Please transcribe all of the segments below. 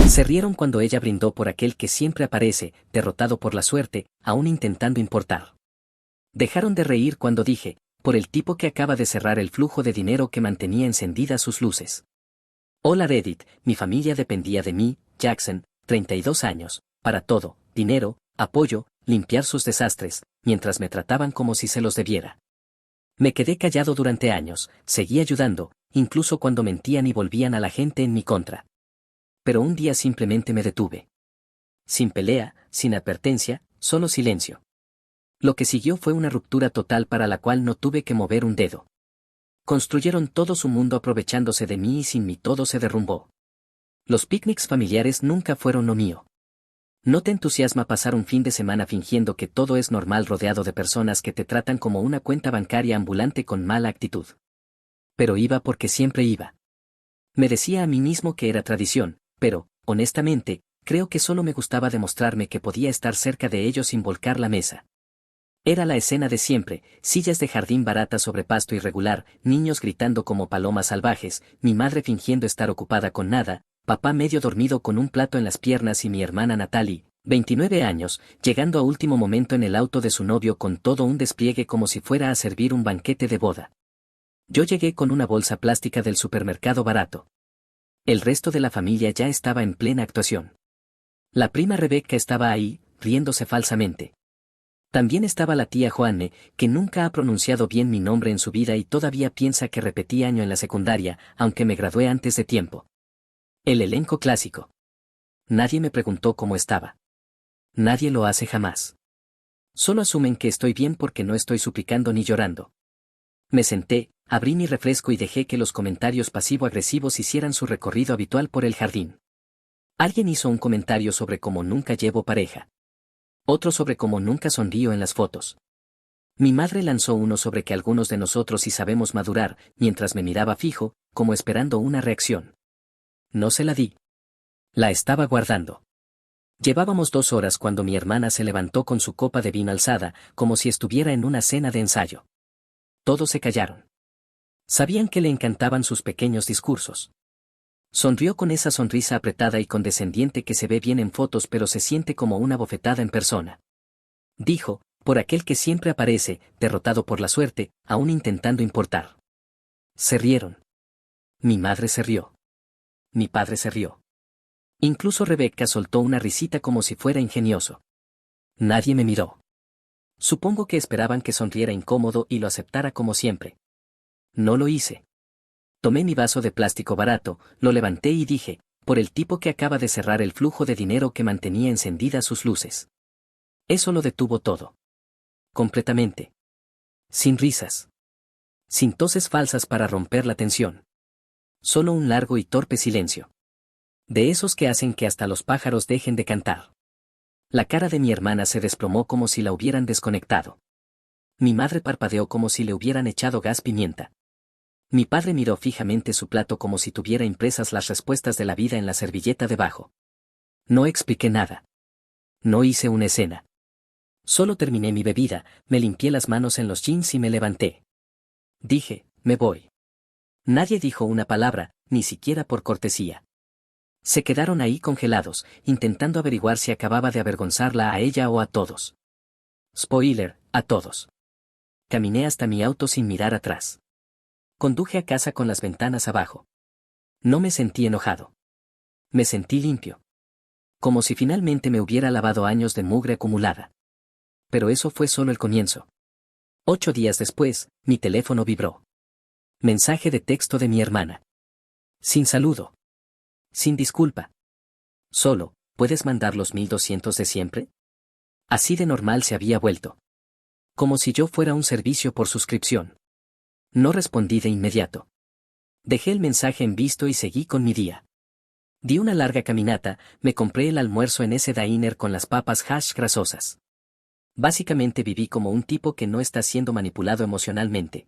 Se rieron cuando ella brindó por aquel que siempre aparece, derrotado por la suerte, aún intentando importar. Dejaron de reír cuando dije, por el tipo que acaba de cerrar el flujo de dinero que mantenía encendidas sus luces. Hola Reddit, mi familia dependía de mí, Jackson, 32 años, para todo, dinero, apoyo, limpiar sus desastres, mientras me trataban como si se los debiera. Me quedé callado durante años, seguí ayudando, incluso cuando mentían y volvían a la gente en mi contra. Pero un día simplemente me detuve. Sin pelea, sin advertencia, solo silencio. Lo que siguió fue una ruptura total para la cual no tuve que mover un dedo. Construyeron todo su mundo aprovechándose de mí y sin mí todo se derrumbó. Los picnics familiares nunca fueron lo mío. No te entusiasma pasar un fin de semana fingiendo que todo es normal rodeado de personas que te tratan como una cuenta bancaria ambulante con mala actitud. Pero iba porque siempre iba. Me decía a mí mismo que era tradición, pero, honestamente, creo que solo me gustaba demostrarme que podía estar cerca de ellos sin volcar la mesa. Era la escena de siempre, sillas de jardín baratas sobre pasto irregular, niños gritando como palomas salvajes, mi madre fingiendo estar ocupada con nada, papá medio dormido con un plato en las piernas y mi hermana Natalie, 29 años, llegando a último momento en el auto de su novio con todo un despliegue como si fuera a servir un banquete de boda. Yo llegué con una bolsa plástica del supermercado barato. El resto de la familia ya estaba en plena actuación. La prima Rebecca estaba ahí, riéndose falsamente. También estaba la tía Joanne, que nunca ha pronunciado bien mi nombre en su vida y todavía piensa que repetí año en la secundaria, aunque me gradué antes de tiempo. El elenco clásico. Nadie me preguntó cómo estaba. Nadie lo hace jamás. Solo asumen que estoy bien porque no estoy suplicando ni llorando. Me senté, abrí mi refresco y dejé que los comentarios pasivo-agresivos hicieran su recorrido habitual por el jardín. Alguien hizo un comentario sobre cómo nunca llevo pareja. Otro sobre cómo nunca sonrío en las fotos. Mi madre lanzó uno sobre que algunos de nosotros sí sabemos madurar, mientras me miraba fijo, como esperando una reacción. No se la di. La estaba guardando. Llevábamos 2 horas cuando mi hermana se levantó con su copa de vino alzada, como si estuviera en una cena de ensayo. Todos se callaron. Sabían que le encantaban sus pequeños discursos. Sonrió con esa sonrisa apretada y condescendiente que se ve bien en fotos pero se siente como una bofetada en persona. Dijo, por aquel que siempre aparece, derrotado por la suerte, aún intentando importar. Se rieron. Mi madre se rió. Mi padre se rió. Incluso Rebecca soltó una risita como si fuera ingenioso. Nadie me miró. Supongo que esperaban que sonriera incómodo y lo aceptara como siempre. No lo hice. Tomé mi vaso de plástico barato, lo levanté y dije, por el tipo que acaba de cerrar el flujo de dinero que mantenía encendidas sus luces. Eso lo detuvo todo. Completamente. Sin risas. Sin toses falsas para romper la tensión. Solo un largo y torpe silencio. De esos que hacen que hasta los pájaros dejen de cantar. La cara de mi hermana se desplomó como si la hubieran desconectado. Mi madre parpadeó como si le hubieran echado gas pimienta. Mi padre miró fijamente su plato como si tuviera impresas las respuestas de la vida en la servilleta debajo. No expliqué nada. No hice una escena. Solo terminé mi bebida, me limpié las manos en los jeans y me levanté. Dije, me voy. Nadie dijo una palabra, ni siquiera por cortesía. Se quedaron ahí congelados, intentando averiguar si acababa de avergonzarla a ella o a todos. Spoiler, a todos. Caminé hasta mi auto sin mirar atrás. Conduje a casa con las ventanas abajo. No me sentí enojado. Me sentí limpio. Como si finalmente me hubiera lavado años de mugre acumulada. Pero eso fue solo el comienzo. 8 días después, mi teléfono vibró. Mensaje de texto de mi hermana. Sin saludo. Sin disculpa. Solo, ¿puedes mandar los 1200 de siempre? Así de normal se había vuelto. Como si yo fuera un servicio por suscripción. No respondí de inmediato. Dejé el mensaje en visto y seguí con mi día. Di una larga caminata, me compré el almuerzo en ese diner con las papas hash grasosas. Básicamente viví como un tipo que no está siendo manipulado emocionalmente.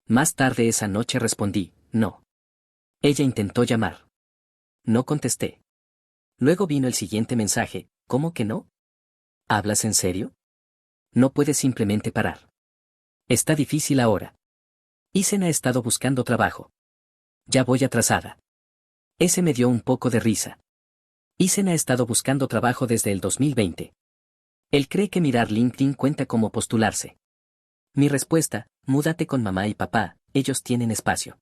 Más tarde esa noche respondí, no. Ella intentó llamar. No contesté. Luego vino el siguiente mensaje, ¿cómo que no? ¿Hablas en serio? No puedes simplemente parar. Está difícil ahora. Isen ha estado buscando trabajo. Ya voy atrasada. Ese me dio un poco de risa. Isen ha estado buscando trabajo desde el 2020. Él cree que mirar LinkedIn cuenta como postularse. Mi respuesta, múdate con mamá y papá, ellos tienen espacio.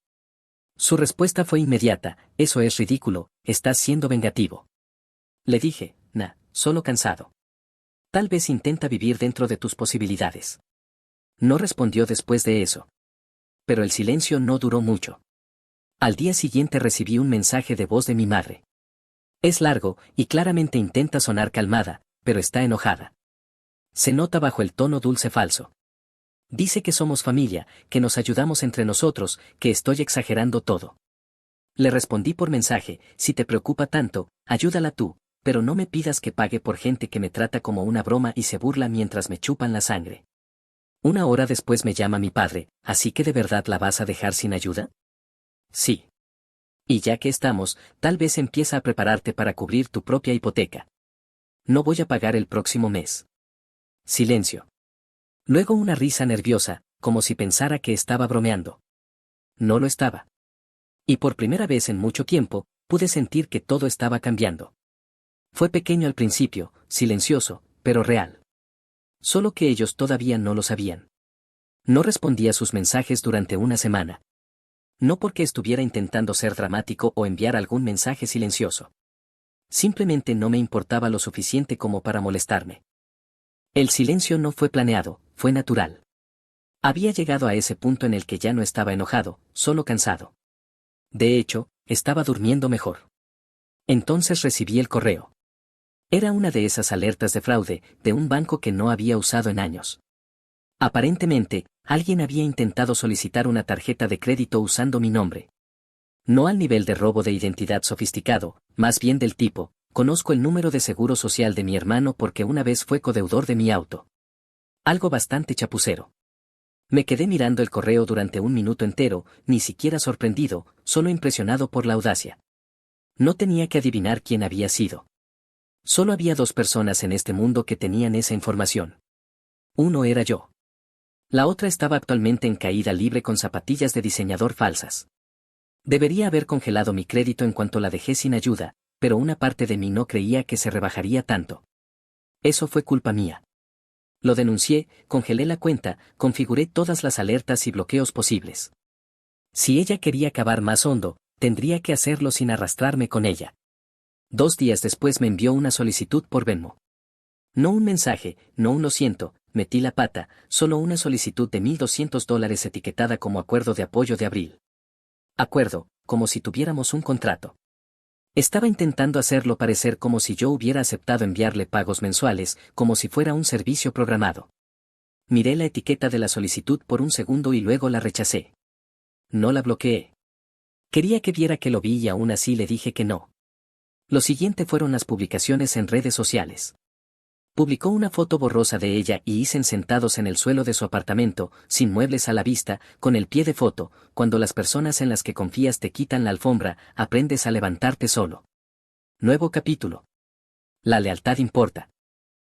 Su respuesta fue inmediata, eso es ridículo, estás siendo vengativo. Le dije, nah, solo cansado. Tal vez intenta vivir dentro de tus posibilidades. No respondió después de eso. Pero el silencio no duró mucho. Al día siguiente recibí un mensaje de voz de mi madre. Es largo, y claramente intenta sonar calmada, pero está enojada. Se nota bajo el tono dulce falso. Dice que somos familia, que nos ayudamos entre nosotros, que estoy exagerando todo. Le respondí por mensaje, si te preocupa tanto, ayúdala tú, pero no me pidas que pague por gente que me trata como una broma y se burla mientras me chupan la sangre. Una hora después me llama mi padre, ¿así que de verdad la vas a dejar sin ayuda? Sí. Y ya que estamos, tal vez empieza a prepararte para cubrir tu propia hipoteca. No voy a pagar el próximo mes. Silencio. Luego una risa nerviosa, como si pensara que estaba bromeando. No lo estaba. Y por primera vez en mucho tiempo, pude sentir que todo estaba cambiando. Fue pequeño al principio, silencioso, pero real. Solo que ellos todavía no lo sabían. No respondí a sus mensajes durante una semana. No porque estuviera intentando ser dramático o enviar algún mensaje silencioso. Simplemente no me importaba lo suficiente como para molestarme. El silencio no fue planeado, fue natural. Había llegado a ese punto en el que ya no estaba enojado, solo cansado. De hecho, estaba durmiendo mejor. Entonces recibí el correo. Era una de esas alertas de fraude, de un banco que no había usado en años. Aparentemente, alguien había intentado solicitar una tarjeta de crédito usando mi nombre. No al nivel de robo de identidad sofisticado, más bien del tipo, conozco el número de seguro social de mi hermano porque una vez fue codeudor de mi auto. Algo bastante chapucero. Me quedé mirando el correo durante un minuto entero, ni siquiera sorprendido, solo impresionado por la audacia. No tenía que adivinar quién había sido. Solo había dos personas en este mundo que tenían esa información. Uno era yo. La otra estaba actualmente en caída libre con zapatillas de diseñador falsas. Debería haber congelado mi crédito en cuanto la dejé sin ayuda, pero una parte de mí no creía que se rebajaría tanto. Eso fue culpa mía. Lo denuncié, congelé la cuenta, configuré todas las alertas y bloqueos posibles. Si ella quería cavar más hondo, tendría que hacerlo sin arrastrarme con ella. 2 días después me envió una solicitud por Venmo. No un mensaje, no un lo siento, metí la pata, solo una solicitud de $1,200 etiquetada como acuerdo de apoyo de abril. Acuerdo, como si tuviéramos un contrato. Estaba intentando hacerlo parecer como si yo hubiera aceptado enviarle pagos mensuales, como si fuera un servicio programado. Miré la etiqueta de la solicitud por un segundo y luego la rechacé. No la bloqueé. Quería que viera que lo vi y aún así le dije que no. Lo siguiente fueron las publicaciones en redes sociales. Publicó una foto borrosa de ella y Isen sentados en el suelo de su apartamento, sin muebles a la vista, con el pie de foto, cuando las personas en las que confías te quitan la alfombra, aprendes a levantarte solo. Nuevo capítulo. La lealtad importa.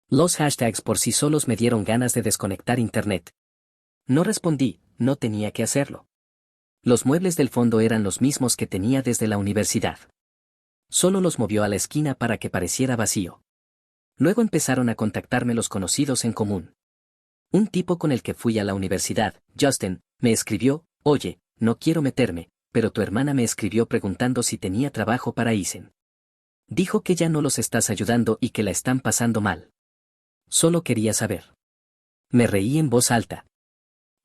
Los hashtags por sí solos me dieron ganas de desconectar internet. No respondí, no tenía que hacerlo. Los muebles del fondo eran los mismos que tenía desde la universidad. Solo los movió a la esquina para que pareciera vacío. Luego empezaron a contactarme los conocidos en común. Un tipo con el que fui a la universidad, Justin, me escribió, oye, no quiero meterme, pero tu hermana me escribió preguntando si tenía trabajo para Isen. Dijo que ya no los estás ayudando y que la están pasando mal. Solo quería saber. Me reí en voz alta.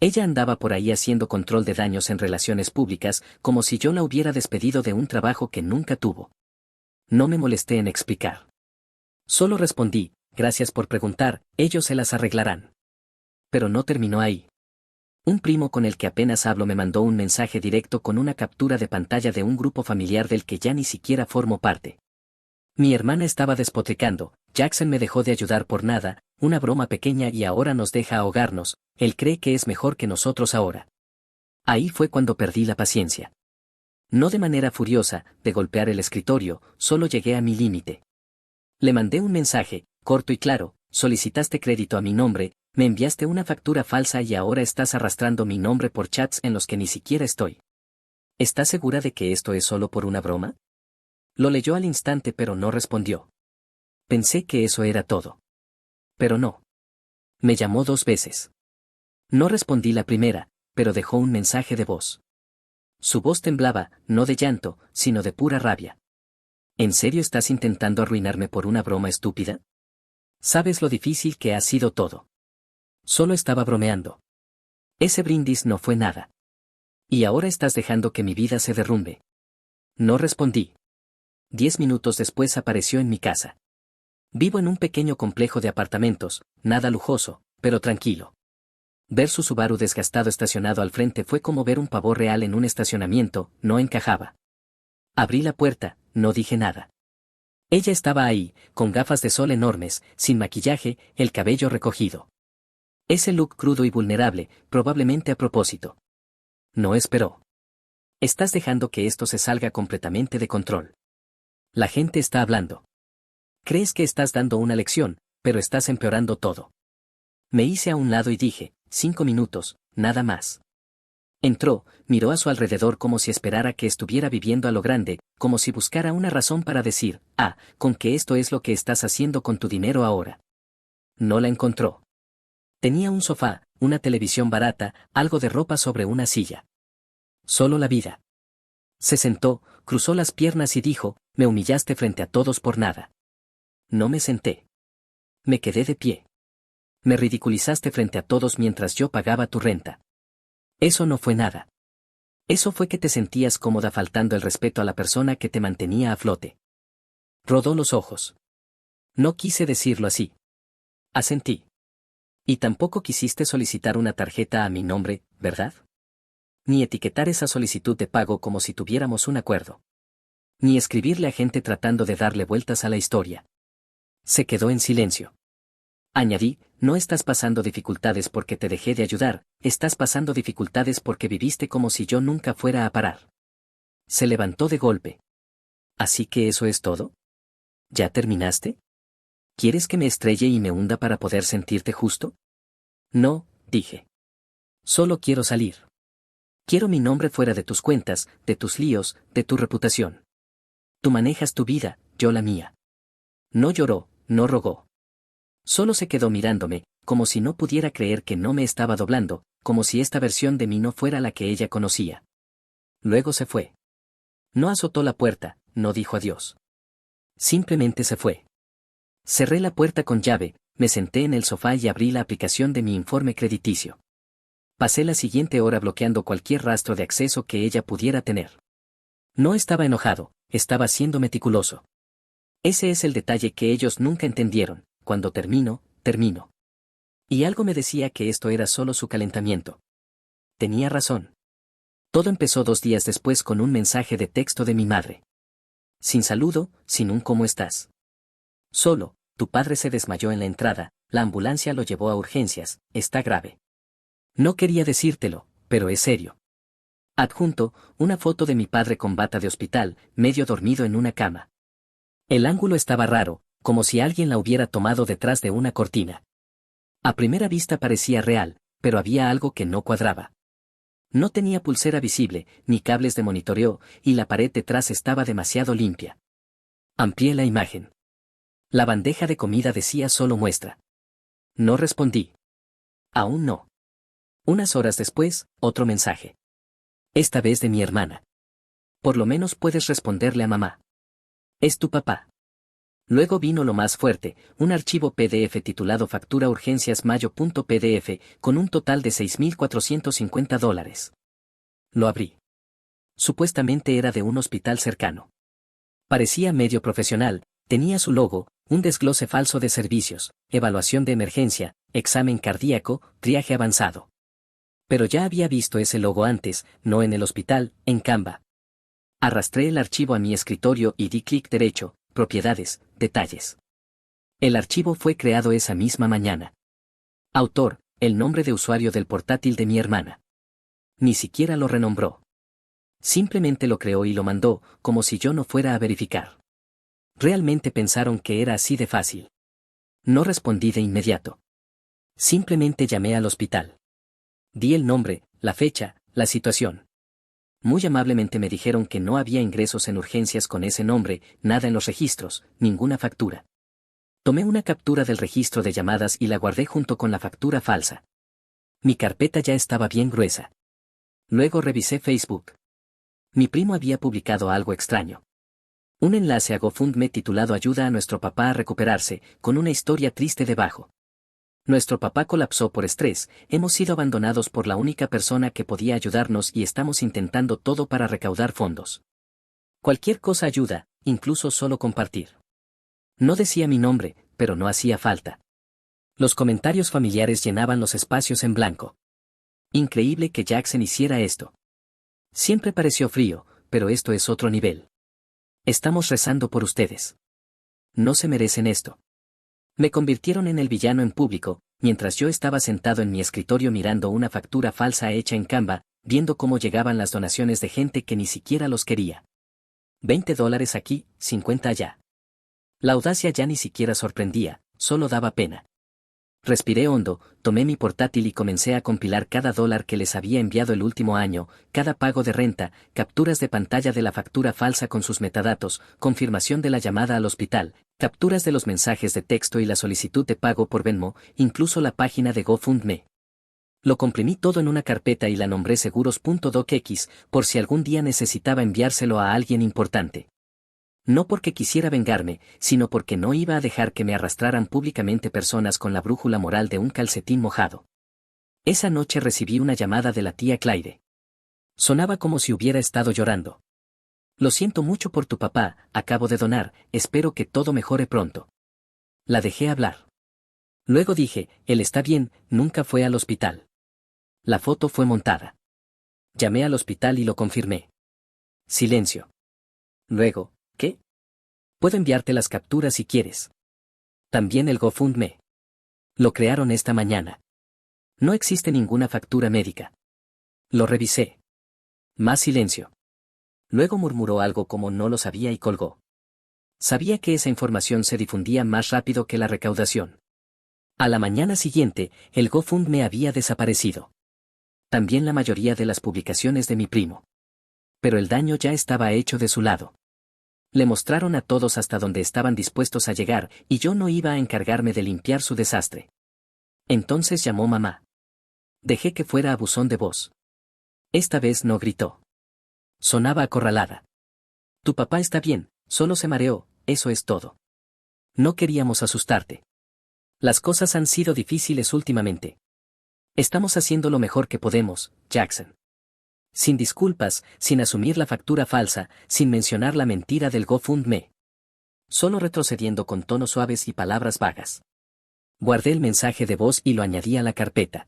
Ella andaba por ahí haciendo control de daños en relaciones públicas, como si yo la hubiera despedido de un trabajo que nunca tuvo. No me molesté en explicar. Solo respondí, gracias por preguntar, ellos se las arreglarán. Pero no terminó ahí. Un primo con el que apenas hablo me mandó un mensaje directo con una captura de pantalla de un grupo familiar del que ya ni siquiera formo parte. Mi hermana estaba despotricando, Jackson me dejó de ayudar por nada, una broma pequeña y ahora nos deja ahogarnos, él cree que es mejor que nosotros ahora. Ahí fue cuando perdí la paciencia. No de manera furiosa, de golpear el escritorio, solo llegué a mi límite. Le mandé un mensaje, corto y claro, solicitaste crédito a mi nombre, me enviaste una factura falsa y ahora estás arrastrando mi nombre por chats en los que ni siquiera estoy. ¿Estás segura de que esto es solo por una broma? Lo leyó al instante pero no respondió. Pensé que eso era todo. Pero no. Me llamó 2 veces. No respondí la primera, pero dejó un mensaje de voz. Su voz temblaba, no de llanto, sino de pura rabia. ¿En serio estás intentando arruinarme por una broma estúpida? ¿Sabes lo difícil que ha sido todo? Solo estaba bromeando. Ese brindis no fue nada. Y ahora estás dejando que mi vida se derrumbe. No respondí. 10 minutos después apareció en mi casa. Vivo en un pequeño complejo de apartamentos, nada lujoso, pero tranquilo. Ver su Subaru desgastado estacionado al frente fue como ver un pavor real en un estacionamiento, no encajaba. Abrí la puerta, no dije nada. Ella estaba ahí, con gafas de sol enormes, sin maquillaje, el cabello recogido. Ese look crudo y vulnerable, probablemente a propósito. No esperó. Estás dejando que esto se salga completamente de control. La gente está hablando. Crees que estás dando una lección, pero estás empeorando todo. Me hice a un lado y dije, 5 minutos, nada más. Entró, miró a su alrededor como si esperara que estuviera viviendo a lo grande, como si buscara una razón para decir, con que esto es lo que estás haciendo con tu dinero ahora. No la encontró. Tenía un sofá, una televisión barata, algo de ropa sobre una silla. Solo la vida. Se sentó, cruzó las piernas y dijo, me humillaste frente a todos por nada. No me senté. Me quedé de pie. Me ridiculizaste frente a todos mientras yo pagaba tu renta. Eso no fue nada. Eso fue que te sentías cómoda faltando el respeto a la persona que te mantenía a flote. Rodó los ojos. No quise decirlo así. Asentí. Y tampoco quisiste solicitar una tarjeta a mi nombre, ¿verdad? Ni etiquetar esa solicitud de pago como si tuviéramos un acuerdo. Ni escribirle a gente tratando de darle vueltas a la historia. Se quedó en silencio. Añadí, no estás pasando dificultades porque te dejé de ayudar, estás pasando dificultades porque viviste como si yo nunca fuera a parar. Se levantó de golpe. ¿Así que eso es todo? ¿Ya terminaste? ¿Quieres que me estrelle y me hunda para poder sentirte justo? No, dije. Solo quiero salir. Quiero mi nombre fuera de tus cuentas, de tus líos, de tu reputación. Tú manejas tu vida, yo la mía. No lloró, no rogó. Solo se quedó mirándome, como si no pudiera creer que no me estaba doblando, como si esta versión de mí no fuera la que ella conocía. Luego se fue. No azotó la puerta, no dijo adiós. Simplemente se fue. Cerré la puerta con llave, me senté en el sofá y abrí la aplicación de mi informe crediticio. Pasé la siguiente hora bloqueando cualquier rastro de acceso que ella pudiera tener. No estaba enojado, estaba siendo meticuloso. Ese es el detalle que ellos nunca entendieron, cuando termino. Y algo me decía que esto era solo su calentamiento. Tenía razón. Todo empezó 2 días después con un mensaje de texto de mi madre. Sin saludo, sin un ¿cómo estás? Solo, tu padre se desmayó en la entrada, la ambulancia lo llevó a urgencias, está grave. No quería decírtelo, pero es serio. Adjunto, una foto de mi padre con bata de hospital, medio dormido en una cama. El ángulo estaba raro, como si alguien la hubiera tomado detrás de una cortina. A primera vista parecía real, pero había algo que no cuadraba. No tenía pulsera visible, ni cables de monitoreo, y la pared detrás estaba demasiado limpia. Amplié la imagen. La bandeja de comida decía solo muestra. No respondí. Aún no. Unas horas después, otro mensaje. Esta vez de mi hermana. Por lo menos puedes responderle a mamá. Es tu papá. Luego vino lo más fuerte, un archivo PDF titulado Factura Urgencias Mayo.pdf, con un total de $6,450. Lo abrí. Supuestamente era de un hospital cercano. Parecía medio profesional, tenía su logo, un desglose falso de servicios, evaluación de emergencia, examen cardíaco, triaje avanzado. Pero ya había visto ese logo antes, no en el hospital, en Canva. Arrastré el archivo a mi escritorio y di clic derecho, propiedades, detalles. El archivo fue creado esa misma mañana. Autor, el nombre de usuario del portátil de mi hermana. Ni siquiera lo renombró. Simplemente lo creó y lo mandó, como si yo no fuera a verificar. Realmente pensaron que era así de fácil. No respondí de inmediato. Simplemente llamé al hospital. Di el nombre, la fecha, la situación. Muy amablemente me dijeron que no había ingresos en urgencias con ese nombre, nada en los registros, ninguna factura. Tomé una captura del registro de llamadas y la guardé junto con la factura falsa. Mi carpeta ya estaba bien gruesa. Luego revisé Facebook. Mi primo había publicado algo extraño. Un enlace a GoFundMe titulado Ayuda a nuestro papá a recuperarse, con una historia triste debajo. Nuestro papá colapsó por estrés, hemos sido abandonados por la única persona que podía ayudarnos y estamos intentando todo para recaudar fondos. Cualquier cosa ayuda, incluso solo compartir. No decía mi nombre, pero no hacía falta. Los comentarios familiares llenaban los espacios en blanco. Increíble que Jackson hiciera esto. Siempre pareció frío, pero esto es otro nivel. Estamos rezando por ustedes. No se merecen esto. Me convirtieron en el villano en público, mientras yo estaba sentado en mi escritorio mirando una factura falsa hecha en Canva, viendo cómo llegaban las donaciones de gente que ni siquiera los quería. $20 aquí, 50 allá. La audacia ya ni siquiera sorprendía, solo daba pena. Respiré hondo, tomé mi portátil y comencé a compilar cada dólar que les había enviado el último año, cada pago de renta, capturas de pantalla de la factura falsa con sus metadatos, confirmación de la llamada al hospital, capturas de los mensajes de texto y la solicitud de pago por Venmo, incluso la página de GoFundMe. Lo comprimí todo en una carpeta y la nombré seguros.docx, por si algún día necesitaba enviárselo a alguien importante. No porque quisiera vengarme, sino porque no iba a dejar que me arrastraran públicamente personas con la brújula moral de un calcetín mojado. Esa noche recibí una llamada de la tía Claire. Sonaba como si hubiera estado llorando. Lo siento mucho por tu papá, acabo de donar, espero que todo mejore pronto. La dejé hablar. Luego dije, él está bien, nunca fue al hospital. La foto fue montada. Llamé al hospital y lo confirmé. Silencio. Luego, ¿qué? Puedo enviarte las capturas si quieres. También el GoFundMe. Lo crearon esta mañana. No existe ninguna factura médica. Lo revisé. Más silencio. Luego murmuró algo como no lo sabía y colgó. Sabía que esa información se difundía más rápido que la recaudación. A la mañana siguiente, el GoFundMe había desaparecido. También la mayoría de las publicaciones de mi primo. Pero el daño ya estaba hecho de su lado. Le mostraron a todos hasta donde estaban dispuestos a llegar, y yo no iba a encargarme de limpiar su desastre. Entonces llamó mamá. Dejé que fuera a buzón de voz. Esta vez no gritó. Sonaba acorralada. Tu papá está bien, solo se mareó, eso es todo. No queríamos asustarte. Las cosas han sido difíciles últimamente. Estamos haciendo lo mejor que podemos, Jackson. Sin disculpas, sin asumir la factura falsa, sin mencionar la mentira del GoFundMe. Solo retrocediendo con tonos suaves y palabras vagas. Guardé el mensaje de voz y lo añadí a la carpeta.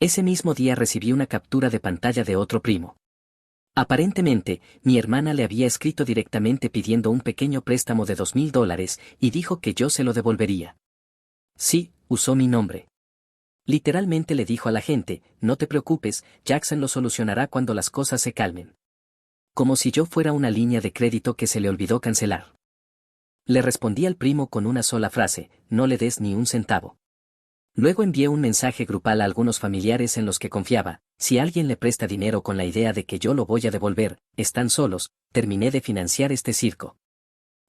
Ese mismo día recibí una captura de pantalla de otro primo. Aparentemente, mi hermana le había escrito directamente pidiendo un pequeño préstamo de $2,000 y dijo que yo se lo devolvería. Sí, usó mi nombre. Literalmente le dijo a la gente, no te preocupes, Jackson lo solucionará cuando las cosas se calmen. Como si yo fuera una línea de crédito que se le olvidó cancelar. Le respondí al primo con una sola frase, no le des ni un centavo. Luego envié un mensaje grupal a algunos familiares en los que confiaba, si alguien le presta dinero con la idea de que yo lo voy a devolver, están solos, terminé de financiar este circo.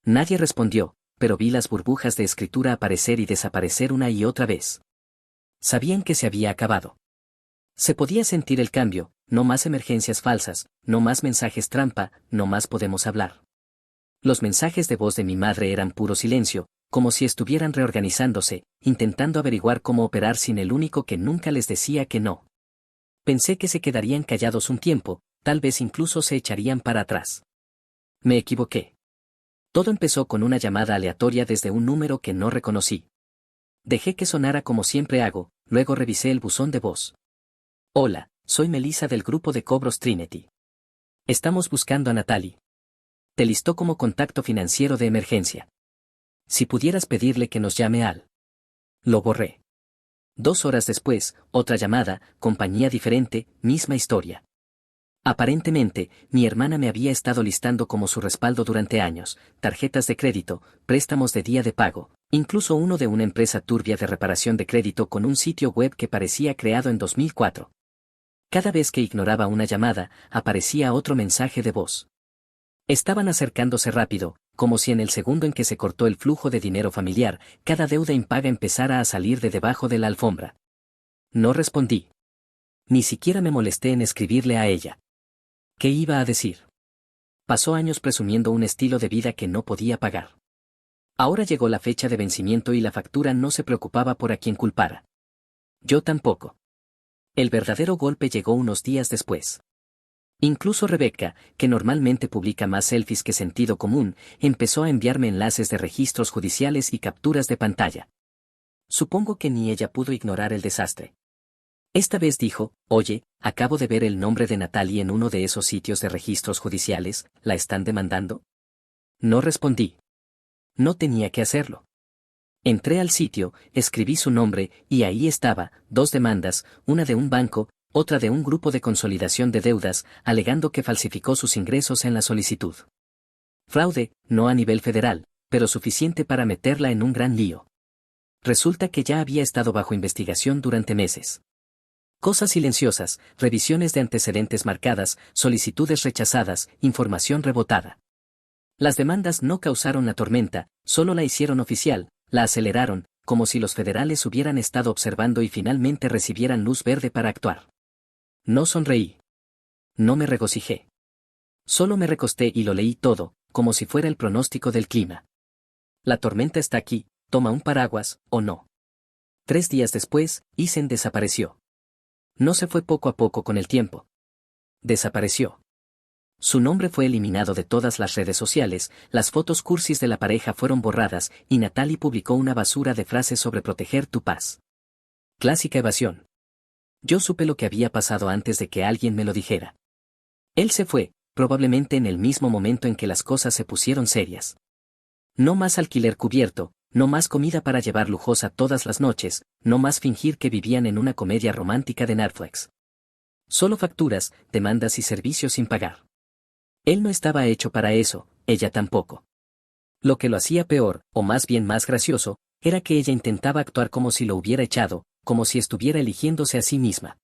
Nadie respondió, pero vi las burbujas de escritura aparecer y desaparecer una y otra vez. Sabían que se había acabado. Se podía sentir el cambio, no más emergencias falsas, no más mensajes trampa, no más podemos hablar. Los mensajes de voz de mi madre eran puro silencio, como si estuvieran reorganizándose, intentando averiguar cómo operar sin el único que nunca les decía que no. Pensé que se quedarían callados un tiempo, tal vez incluso se echarían para atrás. Me equivoqué. Todo empezó con una llamada aleatoria desde un número que no reconocí. Dejé que sonara como siempre hago, luego revisé el buzón de voz. Hola, soy Melissa del grupo de cobros Trinity. Estamos buscando a Natalie. Te listó como contacto financiero de emergencia. Si pudieras pedirle que nos llame al. Lo borré. 2 horas después, otra llamada, compañía diferente, misma historia. Aparentemente, mi hermana me había estado listando como su respaldo durante años, tarjetas de crédito, préstamos de día de pago, incluso uno de una empresa turbia de reparación de crédito con un sitio web que parecía creado en 2004. Cada vez que ignoraba una llamada, aparecía otro mensaje de voz. Estaban acercándose rápido, como si en el segundo en que se cortó el flujo de dinero familiar, cada deuda impaga empezara a salir de debajo de la alfombra. No respondí. Ni siquiera me molesté en escribirle a ella. ¿Qué iba a decir? Pasó años presumiendo un estilo de vida que no podía pagar. Ahora llegó la fecha de vencimiento y la factura no se preocupaba por a quién culpara. Yo tampoco. El verdadero golpe llegó unos días después. Incluso Rebecca, que normalmente publica más selfies que sentido común, empezó a enviarme enlaces de registros judiciales y capturas de pantalla. Supongo que ni ella pudo ignorar el desastre. Esta vez dijo, oye, acabo de ver el nombre de Natalie en uno de esos sitios de registros judiciales, ¿la están demandando? No respondí. No tenía que hacerlo. Entré al sitio, escribí su nombre, y ahí estaba, 2 demandas, una de un banco, otra de un grupo de consolidación de deudas, alegando que falsificó sus ingresos en la solicitud. Fraude, no a nivel federal, pero suficiente para meterla en un gran lío. Resulta que ya había estado bajo investigación durante meses. Cosas silenciosas, revisiones de antecedentes marcadas, solicitudes rechazadas, información rebotada. Las demandas no causaron la tormenta, solo la hicieron oficial, la aceleraron, como si los federales hubieran estado observando y finalmente recibieran luz verde para actuar. No sonreí. No me regocijé. Solo me recosté y lo leí todo, como si fuera el pronóstico del clima. La tormenta está aquí, toma un paraguas, o no. 3 días después, Isen desapareció. No se fue poco a poco con el tiempo. Desapareció. Su nombre fue eliminado de todas las redes sociales, las fotos cursis de la pareja fueron borradas, y Natalie publicó una basura de frases sobre proteger tu paz. Clásica evasión. Yo supe lo que había pasado antes de que alguien me lo dijera. Él se fue, probablemente en el mismo momento en que las cosas se pusieron serias. No más alquiler cubierto, no más comida para llevar lujosa todas las noches, no más fingir que vivían en una comedia romántica de Netflix. Solo facturas, demandas y servicios sin pagar. Él no estaba hecho para eso, ella tampoco. Lo que lo hacía peor, o más bien más gracioso, era que ella intentaba actuar como si lo hubiera echado, como si estuviera eligiéndose a sí misma.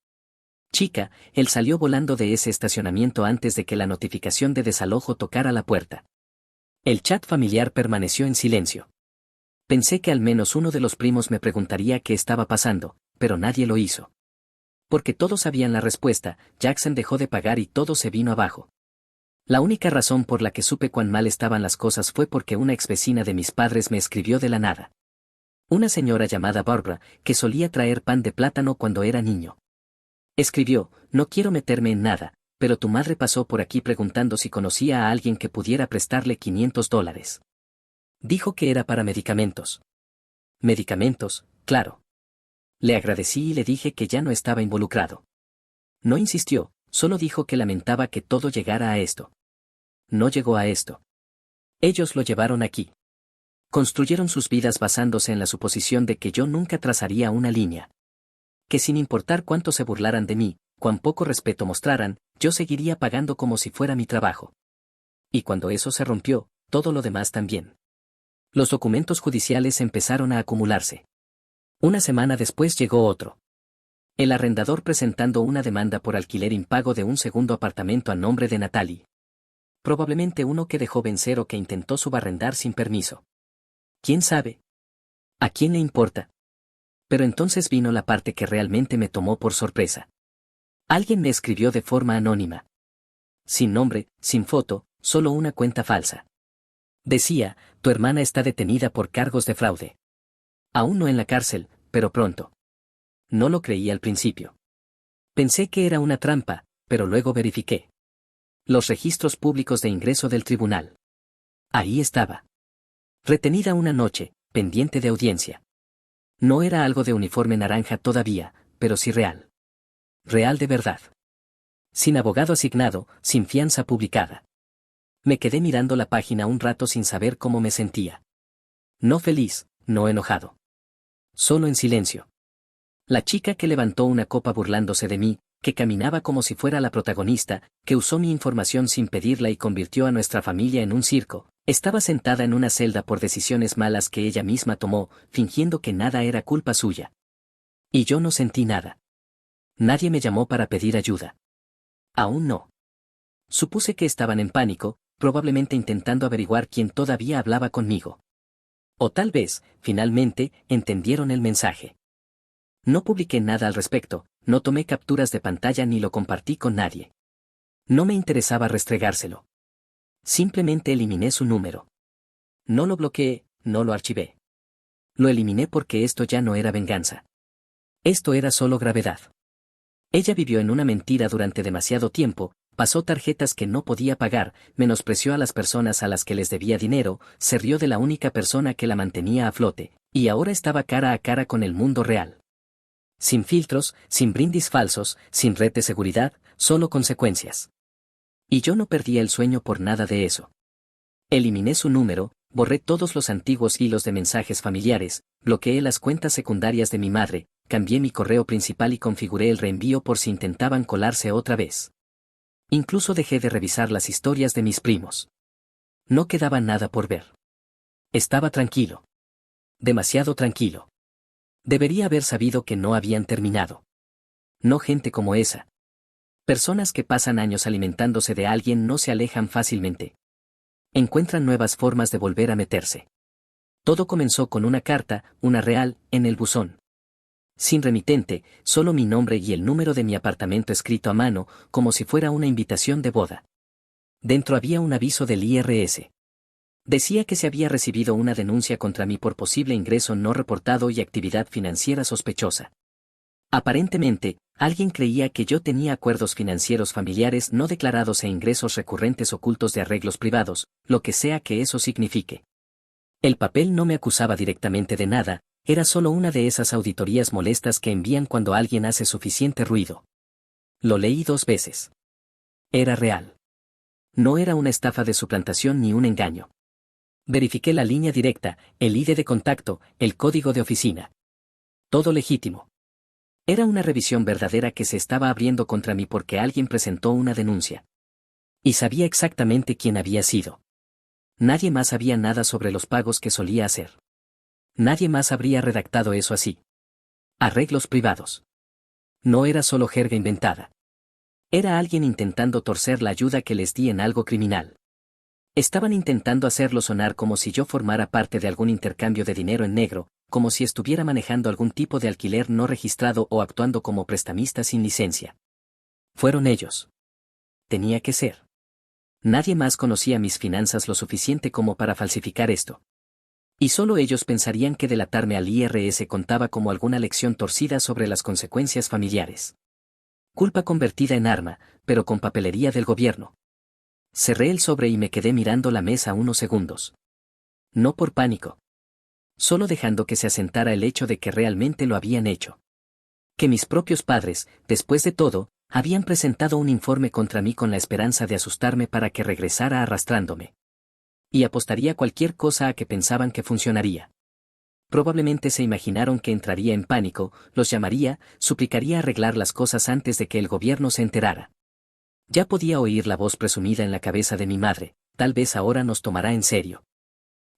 Chica, él salió volando de ese estacionamiento antes de que la notificación de desalojo tocara la puerta. El chat familiar permaneció en silencio. Pensé que al menos uno de los primos me preguntaría qué estaba pasando, pero nadie lo hizo. Porque todos sabían la respuesta, Jackson dejó de pagar y todo se vino abajo. La única razón por la que supe cuán mal estaban las cosas fue porque una ex vecina de mis padres me escribió de la nada. Una señora llamada Barbara, que solía traer pan de plátano cuando era niño. Escribió, no quiero meterme en nada, pero tu madre pasó por aquí preguntando si conocía a alguien que pudiera prestarle $500. Dijo que era para medicamentos. Medicamentos, claro. Le agradecí y le dije que ya no estaba involucrado. No insistió, solo dijo que lamentaba que todo llegara a esto. No llegó a esto. Ellos lo llevaron aquí. Construyeron sus vidas basándose en la suposición de que yo nunca trazaría una línea. Que sin importar cuánto se burlaran de mí, cuán poco respeto mostraran, yo seguiría pagando como si fuera mi trabajo. Y cuando eso se rompió, todo lo demás también. Los documentos judiciales empezaron a acumularse. Una semana después llegó otro. El arrendador presentando una demanda por alquiler impago de un segundo apartamento a nombre de Natalie. Probablemente uno que dejó vencer o que intentó subarrendar sin permiso. ¿Quién sabe? ¿A quién le importa? Pero entonces vino la parte que realmente me tomó por sorpresa. Alguien me escribió de forma anónima. Sin nombre, sin foto, solo una cuenta falsa. Decía, tu hermana está detenida por cargos de fraude. Aún no en la cárcel, pero pronto. No lo creí al principio. Pensé que era una trampa, pero luego verifiqué. Los registros públicos de ingreso del tribunal. Ahí estaba. Retenida una noche, pendiente de audiencia. No era algo de uniforme naranja todavía, pero sí real. Real de verdad. Sin abogado asignado, sin fianza publicada. Me quedé mirando la página un rato sin saber cómo me sentía. No feliz, no enojado. Solo en silencio. La chica que levantó una copa burlándose de mí, que caminaba como si fuera la protagonista, que usó mi información sin pedirla y convirtió a nuestra familia en un circo, estaba sentada en una celda por decisiones malas que ella misma tomó, fingiendo que nada era culpa suya. Y yo no sentí nada. Nadie me llamó para pedir ayuda. Aún no. Supuse que estaban en pánico, probablemente intentando averiguar quién todavía hablaba conmigo. O tal vez, finalmente, entendieron el mensaje. No publiqué nada al respecto, no tomé capturas de pantalla ni lo compartí con nadie. No me interesaba restregárselo. Simplemente eliminé su número. No lo bloqueé, no lo archivé. Lo eliminé porque esto ya no era venganza. Esto era solo gravedad. Ella vivió en una mentira durante demasiado tiempo, pasó tarjetas que no podía pagar, menospreció a las personas a las que les debía dinero, se rió de la única persona que la mantenía a flote, y ahora estaba cara a cara con el mundo real. Sin filtros, sin brindis falsos, sin red de seguridad, solo consecuencias. Y yo no perdía el sueño por nada de eso. Eliminé su número, borré todos los antiguos hilos de mensajes familiares, bloqueé las cuentas secundarias de mi madre, cambié mi correo principal y configuré el reenvío por si intentaban colarse otra vez. Incluso dejé de revisar las historias de mis primos. No quedaba nada por ver. Estaba tranquilo. Demasiado tranquilo. Debería haber sabido que no habían terminado. No gente como esa. Personas que pasan años alimentándose de alguien no se alejan fácilmente. Encuentran nuevas formas de volver a meterse. Todo comenzó con una carta, una real, en el buzón. Sin remitente, solo mi nombre y el número de mi apartamento escrito a mano, como si fuera una invitación de boda. Dentro había un aviso del IRS. Decía que se había recibido una denuncia contra mí por posible ingreso no reportado y actividad financiera sospechosa. Aparentemente, alguien creía que yo tenía acuerdos financieros familiares no declarados e ingresos recurrentes ocultos de arreglos privados, lo que sea que eso signifique. El papel no me acusaba directamente de nada, era solo una de esas auditorías molestas que envían cuando alguien hace suficiente ruido. Lo leí 2 veces. Era real. No era una estafa de suplantación ni un engaño. Verifiqué la línea directa, el ID de contacto, el código de oficina. Todo legítimo. Era una revisión verdadera que se estaba abriendo contra mí porque alguien presentó una denuncia. Y sabía exactamente quién había sido. Nadie más sabía nada sobre los pagos que solía hacer. Nadie más habría redactado eso así. Arreglos privados. No era solo jerga inventada. Era alguien intentando torcer la ayuda que les di en algo criminal. Estaban intentando hacerlo sonar como si yo formara parte de algún intercambio de dinero en negro, como si estuviera manejando algún tipo de alquiler no registrado o actuando como prestamista sin licencia. Fueron ellos. Tenía que ser. Nadie más conocía mis finanzas lo suficiente como para falsificar esto. Y solo ellos pensarían que delatarme al IRS contaba como alguna lección torcida sobre las consecuencias familiares. Culpa convertida en arma, pero con papelería del gobierno. Cerré el sobre y me quedé mirando la mesa unos segundos. No por pánico. Solo dejando que se asentara el hecho de que realmente lo habían hecho. Que mis propios padres, después de todo, habían presentado un informe contra mí con la esperanza de asustarme para que regresara arrastrándome. Y apostaría cualquier cosa a que pensaban que funcionaría. Probablemente se imaginaron que entraría en pánico, los llamaría, suplicaría arreglar las cosas antes de que el gobierno se enterara. Ya podía oír la voz presumida en la cabeza de mi madre, tal vez ahora nos tomará en serio.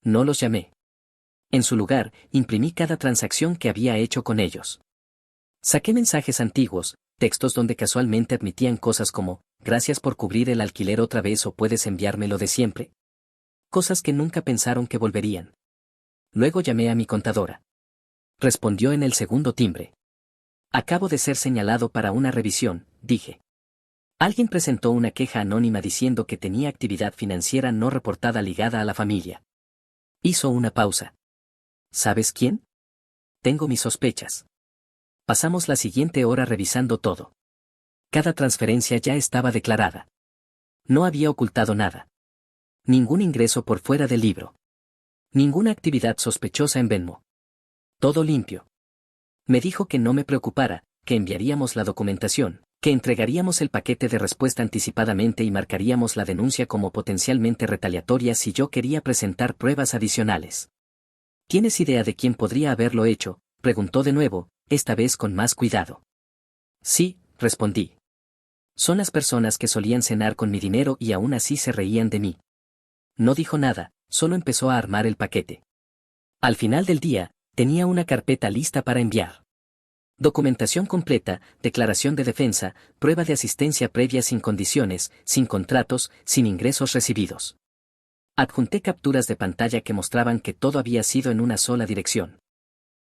No los llamé. En su lugar, imprimí cada transacción que había hecho con ellos. Saqué mensajes antiguos, textos donde casualmente admitían cosas como, gracias por cubrir el alquiler otra vez o puedes enviarme lo de siempre. Cosas que nunca pensaron que volverían. Luego llamé a mi contadora. Respondió en el segundo timbre. Acabo de ser señalado para una revisión, dije. Alguien presentó una queja anónima diciendo que tenía actividad financiera no reportada ligada a la familia. Hizo una pausa. ¿Sabes quién? Tengo mis sospechas. Pasamos la siguiente hora revisando todo. Cada transferencia ya estaba declarada. No había ocultado nada. Ningún ingreso por fuera del libro. Ninguna actividad sospechosa en Venmo. Todo limpio. Me dijo que no me preocupara, que enviaríamos la documentación, que entregaríamos el paquete de respuesta anticipadamente y marcaríamos la denuncia como potencialmente retaliatoria si yo quería presentar pruebas adicionales. ¿Tienes idea de quién podría haberlo hecho?, preguntó de nuevo, esta vez con más cuidado. Sí, respondí. Son las personas que solían cenar con mi dinero y aún así se reían de mí. No dijo nada, solo empezó a armar el paquete. Al final del día, tenía una carpeta lista para enviar. Documentación completa, declaración de defensa, prueba de asistencia previa sin condiciones, sin contratos, sin ingresos recibidos. Adjunté capturas de pantalla que mostraban que todo había sido en una sola dirección.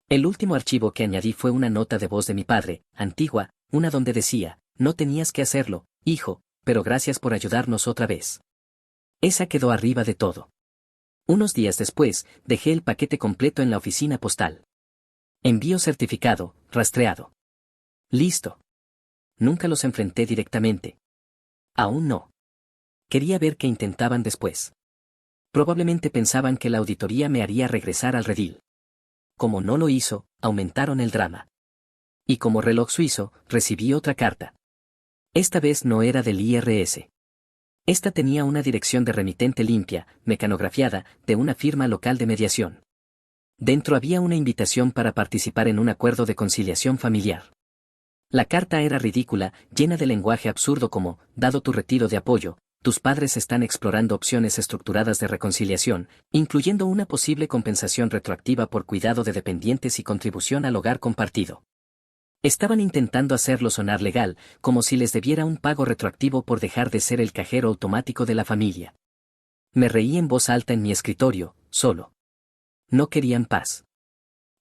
El último archivo que añadí fue una nota de voz de mi padre, antigua, una donde decía: no tenías que hacerlo, hijo, pero gracias por ayudarnos otra vez. Esa quedó arriba de todo. Unos días después, dejé el paquete completo en la oficina postal. Envío certificado, rastreado. Listo. Nunca los enfrenté directamente. Aún no. Quería ver qué intentaban después. Probablemente pensaban que la auditoría me haría regresar al redil. Como no lo hizo, aumentaron el drama. Y como reloj suizo, recibí otra carta. Esta vez no era del IRS. Esta tenía una dirección de remitente limpia, mecanografiada, de una firma local de mediación. Dentro había una invitación para participar en un acuerdo de conciliación familiar. La carta era ridícula, llena de lenguaje absurdo como: dado tu retiro de apoyo, tus padres están explorando opciones estructuradas de reconciliación, incluyendo una posible compensación retroactiva por cuidado de dependientes y contribución al hogar compartido. Estaban intentando hacerlo sonar legal, como si les debiera un pago retroactivo por dejar de ser el cajero automático de la familia. Me reí en voz alta en mi escritorio, solo. No querían paz.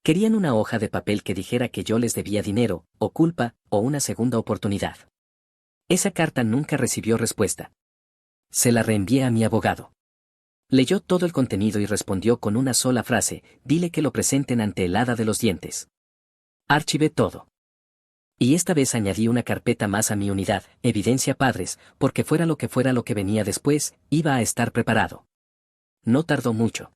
Querían una hoja de papel que dijera que yo les debía dinero, o culpa, o una segunda oportunidad. Esa carta nunca recibió respuesta. Se la reenvié a mi abogado. Leyó todo el contenido y respondió con una sola frase: dile que lo presenten ante el hada de los dientes. Archivé todo. Y esta vez añadí una carpeta más a mi unidad, evidencia padres, porque fuera lo que venía después, iba a estar preparado. No tardó mucho.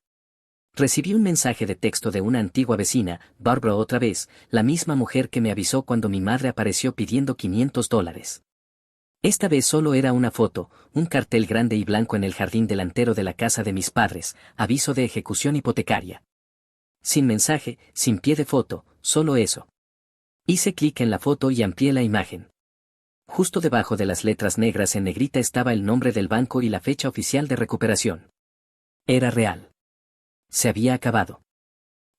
Recibí un mensaje de texto de una antigua vecina, Barbara otra vez, la misma mujer que me avisó cuando mi madre apareció pidiendo $500. Esta vez solo era una foto, un cartel grande y blanco en el jardín delantero de la casa de mis padres: aviso de ejecución hipotecaria. Sin mensaje, sin pie de foto, solo eso. Hice clic en la foto y amplié la imagen. Justo debajo de las letras negras en negrita estaba el nombre del banco y la fecha oficial de recuperación. Era real. Se había acabado.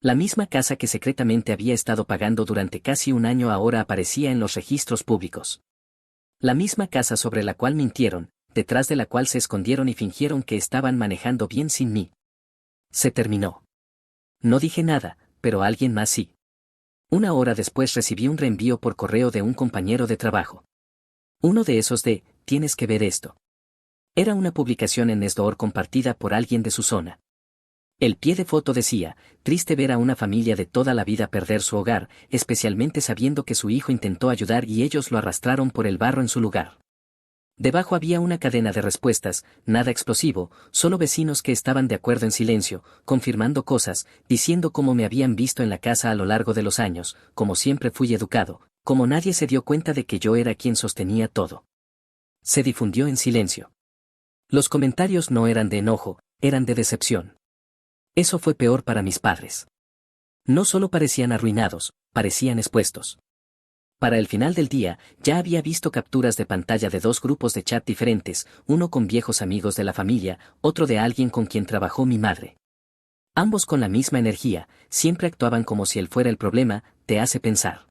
La misma casa que secretamente había estado pagando durante casi un año ahora aparecía en los registros públicos. La misma casa sobre la cual mintieron, detrás de la cual se escondieron y fingieron que estaban manejando bien sin mí. Se terminó. No dije nada, pero alguien más sí. Una hora después recibí un reenvío por correo de un compañero de trabajo. Uno de esos de: tienes que ver esto. Era una publicación en Nextdoor compartida por alguien de su zona. El pie de foto decía: triste ver a una familia de toda la vida perder su hogar, especialmente sabiendo que su hijo intentó ayudar y ellos lo arrastraron por el barro en su lugar. Debajo había una cadena de respuestas: nada explosivo, solo vecinos que estaban de acuerdo en silencio, confirmando cosas, diciendo cómo me habían visto en la casa a lo largo de los años, cómo siempre fui educado, cómo nadie se dio cuenta de que yo era quien sostenía todo. Se difundió en silencio. Los comentarios no eran de enojo, eran de decepción. Eso fue peor para mis padres. No solo parecían arruinados, parecían expuestos. Para el final del día, ya había visto capturas de pantalla de dos grupos de chat diferentes, uno con viejos amigos de la familia, otro de alguien con quien trabajó mi madre. Ambos con la misma energía, siempre actuaban como si él fuera el problema. Te hace pensar.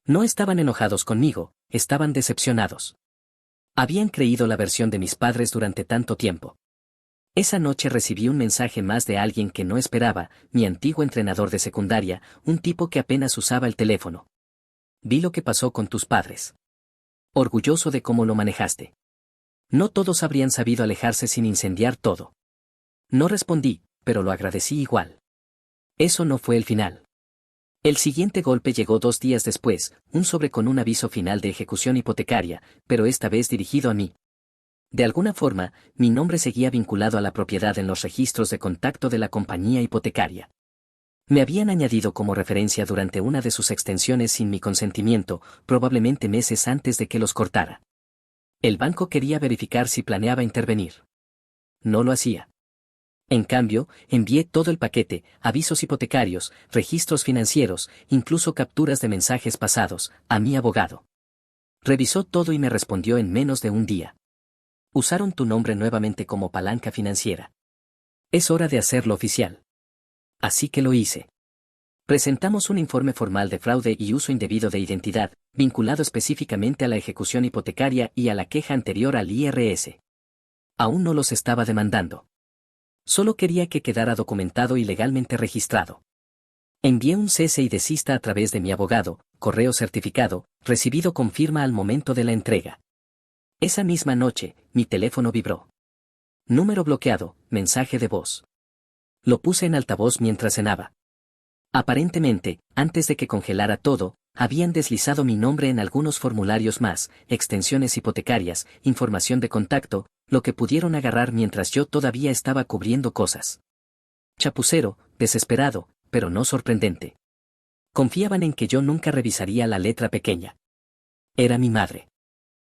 No estaban enojados conmigo, estaban decepcionados. Habían creído la versión de mis padres durante tanto tiempo. Esa noche recibí un mensaje más de alguien que no esperaba: mi antiguo entrenador de secundaria, un tipo que apenas usaba el teléfono. Vi lo que pasó con tus padres. Orgulloso de cómo lo manejaste. No todos habrían sabido alejarse sin incendiar todo. No respondí, pero lo agradecí igual. Eso no fue el final. El siguiente golpe llegó 2 días después, un sobre con un aviso final de ejecución hipotecaria, pero esta vez dirigido a mí. De alguna forma, mi nombre seguía vinculado a la propiedad en los registros de contacto de la compañía hipotecaria. Me habían añadido como referencia durante una de sus extensiones sin mi consentimiento, probablemente meses antes de que los cortara. El banco quería verificar si planeaba intervenir. No lo hacía. En cambio, envié todo el paquete: avisos hipotecarios, registros financieros, incluso capturas de mensajes pasados, a mi abogado. Revisó todo y me respondió en menos de un día. Usaron tu nombre nuevamente como palanca financiera. Es hora de hacerlo oficial. Así que lo hice. Presentamos un informe formal de fraude y uso indebido de identidad, vinculado específicamente a la ejecución hipotecaria y a la queja anterior al IRS. Aún no los estaba demandando. Solo quería que quedara documentado y legalmente registrado. Envié un cese y desista a través de mi abogado, correo certificado, recibido con firma al momento de la entrega. Esa misma noche, mi teléfono vibró. Número bloqueado, mensaje de voz. Lo puse en altavoz mientras cenaba. Aparentemente, antes de que congelara todo, habían deslizado mi nombre en algunos formularios más, extensiones hipotecarias, información de contacto, lo que pudieron agarrar mientras yo todavía estaba cubriendo cosas. Chapucero, desesperado, pero no sorprendente. Confiaban en que yo nunca revisaría la letra pequeña. Era mi madre.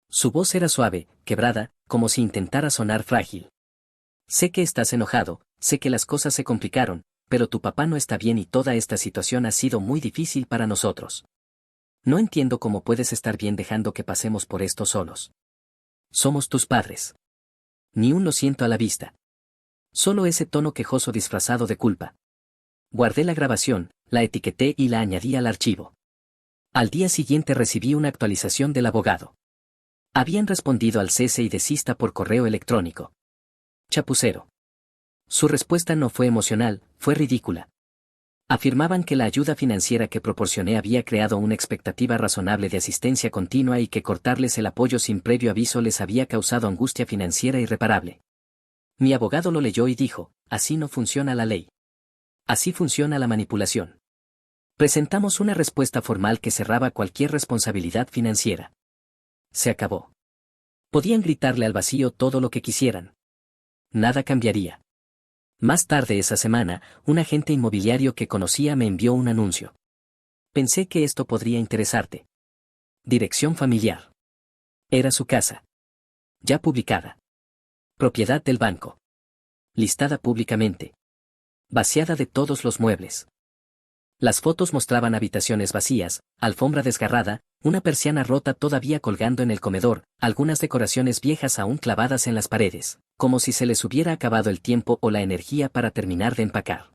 Su voz era suave, quebrada, como si intentara sonar frágil. Sé que estás enojado, sé que las cosas se complicaron, pero tu papá no está bien y toda esta situación ha sido muy difícil para nosotros. No entiendo cómo puedes estar bien dejando que pasemos por esto solos. Somos tus padres. Ni un lo siento a la vista. Solo ese tono quejoso disfrazado de culpa. Guardé la grabación, la etiqueté y la añadí al archivo. Al día siguiente recibí una actualización del abogado. Habían respondido al cese y desista por correo electrónico. Chapucero. Su respuesta no fue emocional, fue ridícula. Afirmaban que la ayuda financiera que proporcioné había creado una expectativa razonable de asistencia continua y que cortarles el apoyo sin previo aviso les había causado angustia financiera irreparable. Mi abogado lo leyó y dijo, así no funciona la ley. Así funciona la manipulación. Presentamos una respuesta formal que cerraba cualquier responsabilidad financiera. Se acabó. Podían gritarle al vacío todo lo que quisieran. Nada cambiaría. Más tarde esa semana, un agente inmobiliario que conocía me envió un anuncio. Pensé que esto podría interesarte. Dirección familiar. Era su casa. Ya publicada. Propiedad del banco. Listada públicamente. Vaciada de todos los muebles. Las fotos mostraban habitaciones vacías, alfombra desgarrada, una persiana rota todavía colgando en el comedor, algunas decoraciones viejas aún clavadas en las paredes, como si se les hubiera acabado el tiempo o la energía para terminar de empacar.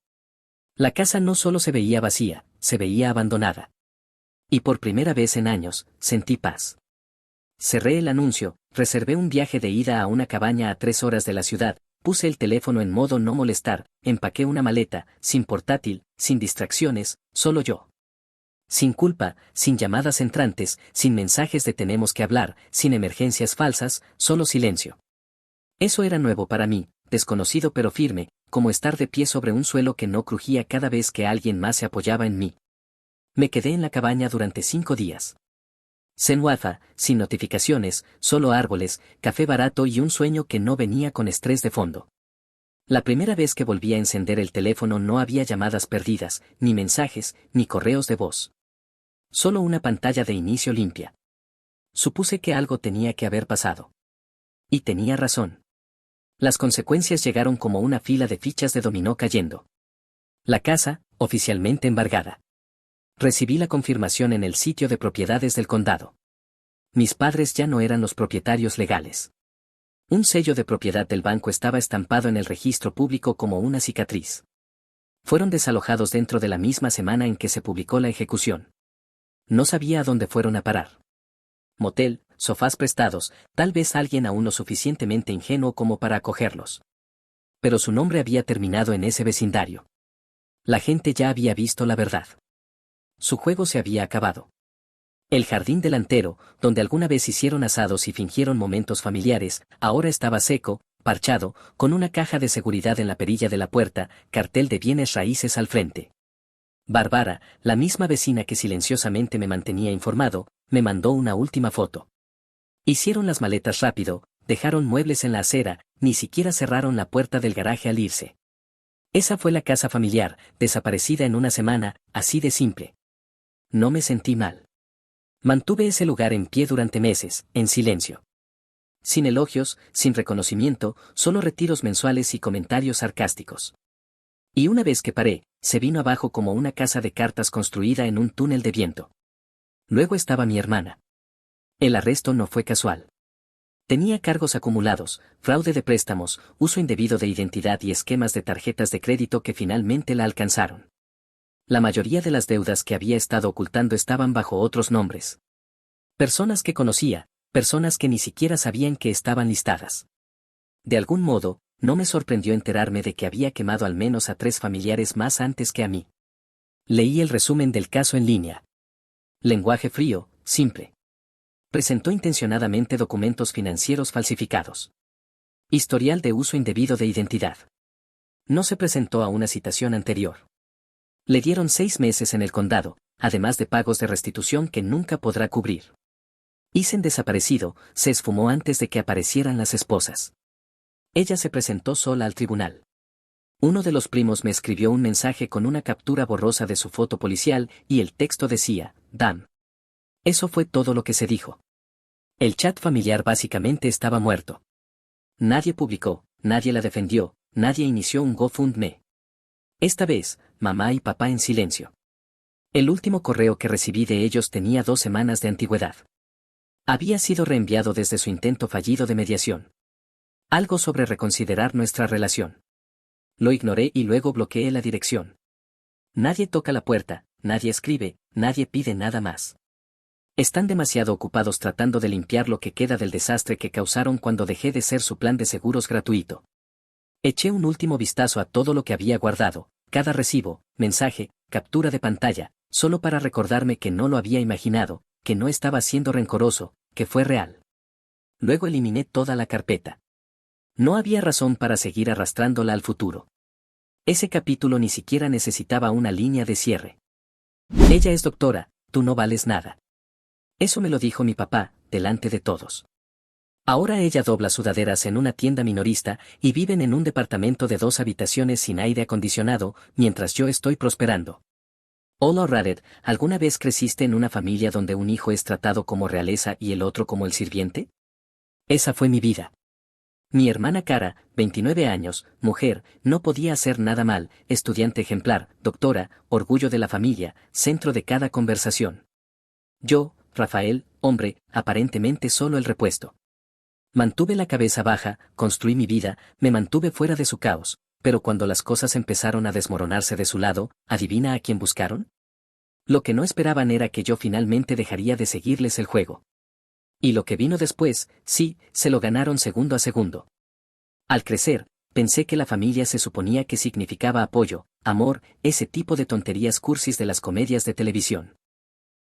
La casa no solo se veía vacía, se veía abandonada. Y por primera vez en años, sentí paz. Cerré el anuncio, reservé un viaje de ida a una cabaña a 3 horas de la ciudad, puse el teléfono en modo no molestar, empaqué una maleta, sin portátil, sin distracciones, solo yo. Sin culpa, sin llamadas entrantes, sin mensajes de tenemos que hablar, sin emergencias falsas, solo silencio. Eso era nuevo para mí, desconocido pero firme, como estar de pie sobre un suelo que no crujía cada vez que alguien más se apoyaba en mí. Me quedé en la cabaña durante 5 días. Sin wifi, sin notificaciones, solo árboles, café barato y un sueño que no venía con estrés de fondo. La primera vez que volví a encender el teléfono no había llamadas perdidas, ni mensajes, ni correos de voz. Solo una pantalla de inicio limpia. Supuse que algo tenía que haber pasado. Y tenía razón. Las consecuencias llegaron como una fila de fichas de dominó cayendo. La casa, oficialmente embargada. Recibí la confirmación en el sitio de propiedades del condado. Mis padres ya no eran los propietarios legales. Un sello de propiedad del banco estaba estampado en el registro público como una cicatriz. Fueron desalojados dentro de la misma semana en que se publicó la ejecución. No sabía a dónde fueron a parar. Motel, sofás prestados, tal vez alguien aún lo suficientemente ingenuo como para acogerlos. Pero su nombre había terminado en ese vecindario. La gente ya había visto la verdad. Su juego se había acabado. El jardín delantero, donde alguna vez hicieron asados y fingieron momentos familiares, ahora estaba seco, parchado, con una caja de seguridad en la perilla de la puerta, cartel de bienes raíces al frente. Bárbara, la misma vecina que silenciosamente me mantenía informado, me mandó una última foto. Hicieron las maletas rápido, dejaron muebles en la acera, ni siquiera cerraron la puerta del garaje al irse. Esa fue la casa familiar, desaparecida en una semana, así de simple. No me sentí mal. Mantuve ese lugar en pie durante meses, en silencio. Sin elogios, sin reconocimiento, solo retiros mensuales y comentarios sarcásticos. Y una vez que paré, se vino abajo como una casa de cartas construida en un túnel de viento. Luego estaba mi hermana. El arresto no fue casual. Tenía cargos acumulados, fraude de préstamos, uso indebido de identidad y esquemas de tarjetas de crédito que finalmente la alcanzaron. La mayoría de las deudas que había estado ocultando estaban bajo otros nombres. Personas que conocía, personas que ni siquiera sabían que estaban listadas. De algún modo, no me sorprendió enterarme de que había quemado al menos a 3 familiares más antes que a mí. Leí el resumen del caso en línea. Lenguaje frío, simple. Presentó intencionadamente documentos financieros falsificados. Historial de uso indebido de identidad. No se presentó a una citación anterior. Le dieron 6 meses en el condado, además de pagos de restitución que nunca podrá cubrir. Isen desaparecido, se esfumó antes de que aparecieran las esposas. Ella se presentó sola al tribunal. Uno de los primos me escribió un mensaje con una captura borrosa de su foto policial y el texto decía, "Damn". Eso fue todo lo que se dijo. El chat familiar básicamente estaba muerto. Nadie publicó, nadie la defendió, nadie inició un GoFundMe. Esta vez, mamá y papá en silencio. El último correo que recibí de ellos tenía 2 semanas de antigüedad. Había sido reenviado desde su intento fallido de mediación. Algo sobre reconsiderar nuestra relación. Lo ignoré y luego bloqueé la dirección. Nadie toca la puerta, nadie escribe, nadie pide nada más. Están demasiado ocupados tratando de limpiar lo que queda del desastre que causaron cuando dejé de ser su plan de seguros gratuito. Eché un último vistazo a todo lo que había guardado, cada recibo, mensaje, captura de pantalla, solo para recordarme que no lo había imaginado, que no estaba siendo rencoroso, que fue real. Luego eliminé toda la carpeta. No había razón para seguir arrastrándola al futuro. Ese capítulo ni siquiera necesitaba una línea de cierre. Ella es doctora, tú no vales nada. Eso me lo dijo mi papá, delante de todos. Ahora ella dobla sudaderas en una tienda minorista y viven en un departamento de 2 habitaciones sin aire acondicionado, mientras yo estoy prosperando. Hola Rared, ¿alguna vez creciste en una familia donde un hijo es tratado como realeza y el otro como el sirviente? Esa fue mi vida. Mi hermana Cara, 29 años, mujer, no podía hacer nada mal, estudiante ejemplar, doctora, orgullo de la familia, centro de cada conversación. Yo, Rafael, hombre, aparentemente solo el repuesto. Mantuve la cabeza baja, construí mi vida, me mantuve fuera de su caos, pero cuando las cosas empezaron a desmoronarse de su lado, ¿adivina a quién buscaron? Lo que no esperaban era que yo finalmente dejaría de seguirles el juego. Y lo que vino después, sí, se lo ganaron segundo a segundo. Al crecer, pensé que la familia se suponía que significaba apoyo, amor, ese tipo de tonterías cursis de las comedias de televisión.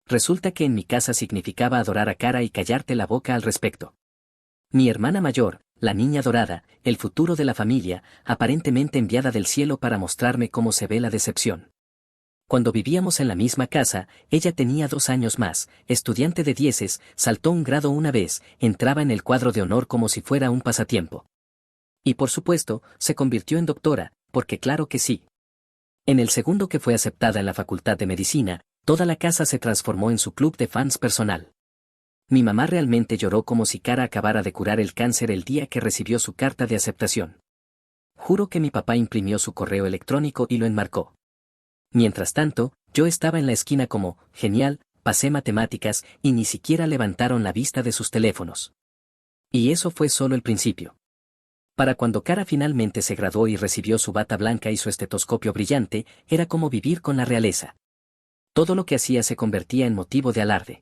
Resulta que en mi casa significaba adorar a Cara y callarte la boca al respecto. Mi hermana mayor, la niña dorada, el futuro de la familia, aparentemente enviada del cielo para mostrarme cómo se ve la decepción. Cuando vivíamos en la misma casa, ella tenía 2 años más, estudiante de 10, saltó un grado una vez, entraba en el cuadro de honor como si fuera un pasatiempo. Y por supuesto, se convirtió en doctora, porque claro que sí. En el segundo que fue aceptada en la Facultad de Medicina, toda la casa se transformó en su club de fans personal. Mi mamá realmente lloró como si Cara acabara de curar el cáncer el día que recibió su carta de aceptación. Juro que mi papá imprimió su correo electrónico y lo enmarcó. Mientras tanto, yo estaba en la esquina como, genial, pasé matemáticas y ni siquiera levantaron la vista de sus teléfonos. Y eso fue solo el principio. Para cuando Cara finalmente se graduó y recibió su bata blanca y su estetoscopio brillante, era como vivir con la realeza. Todo lo que hacía se convertía en motivo de alarde.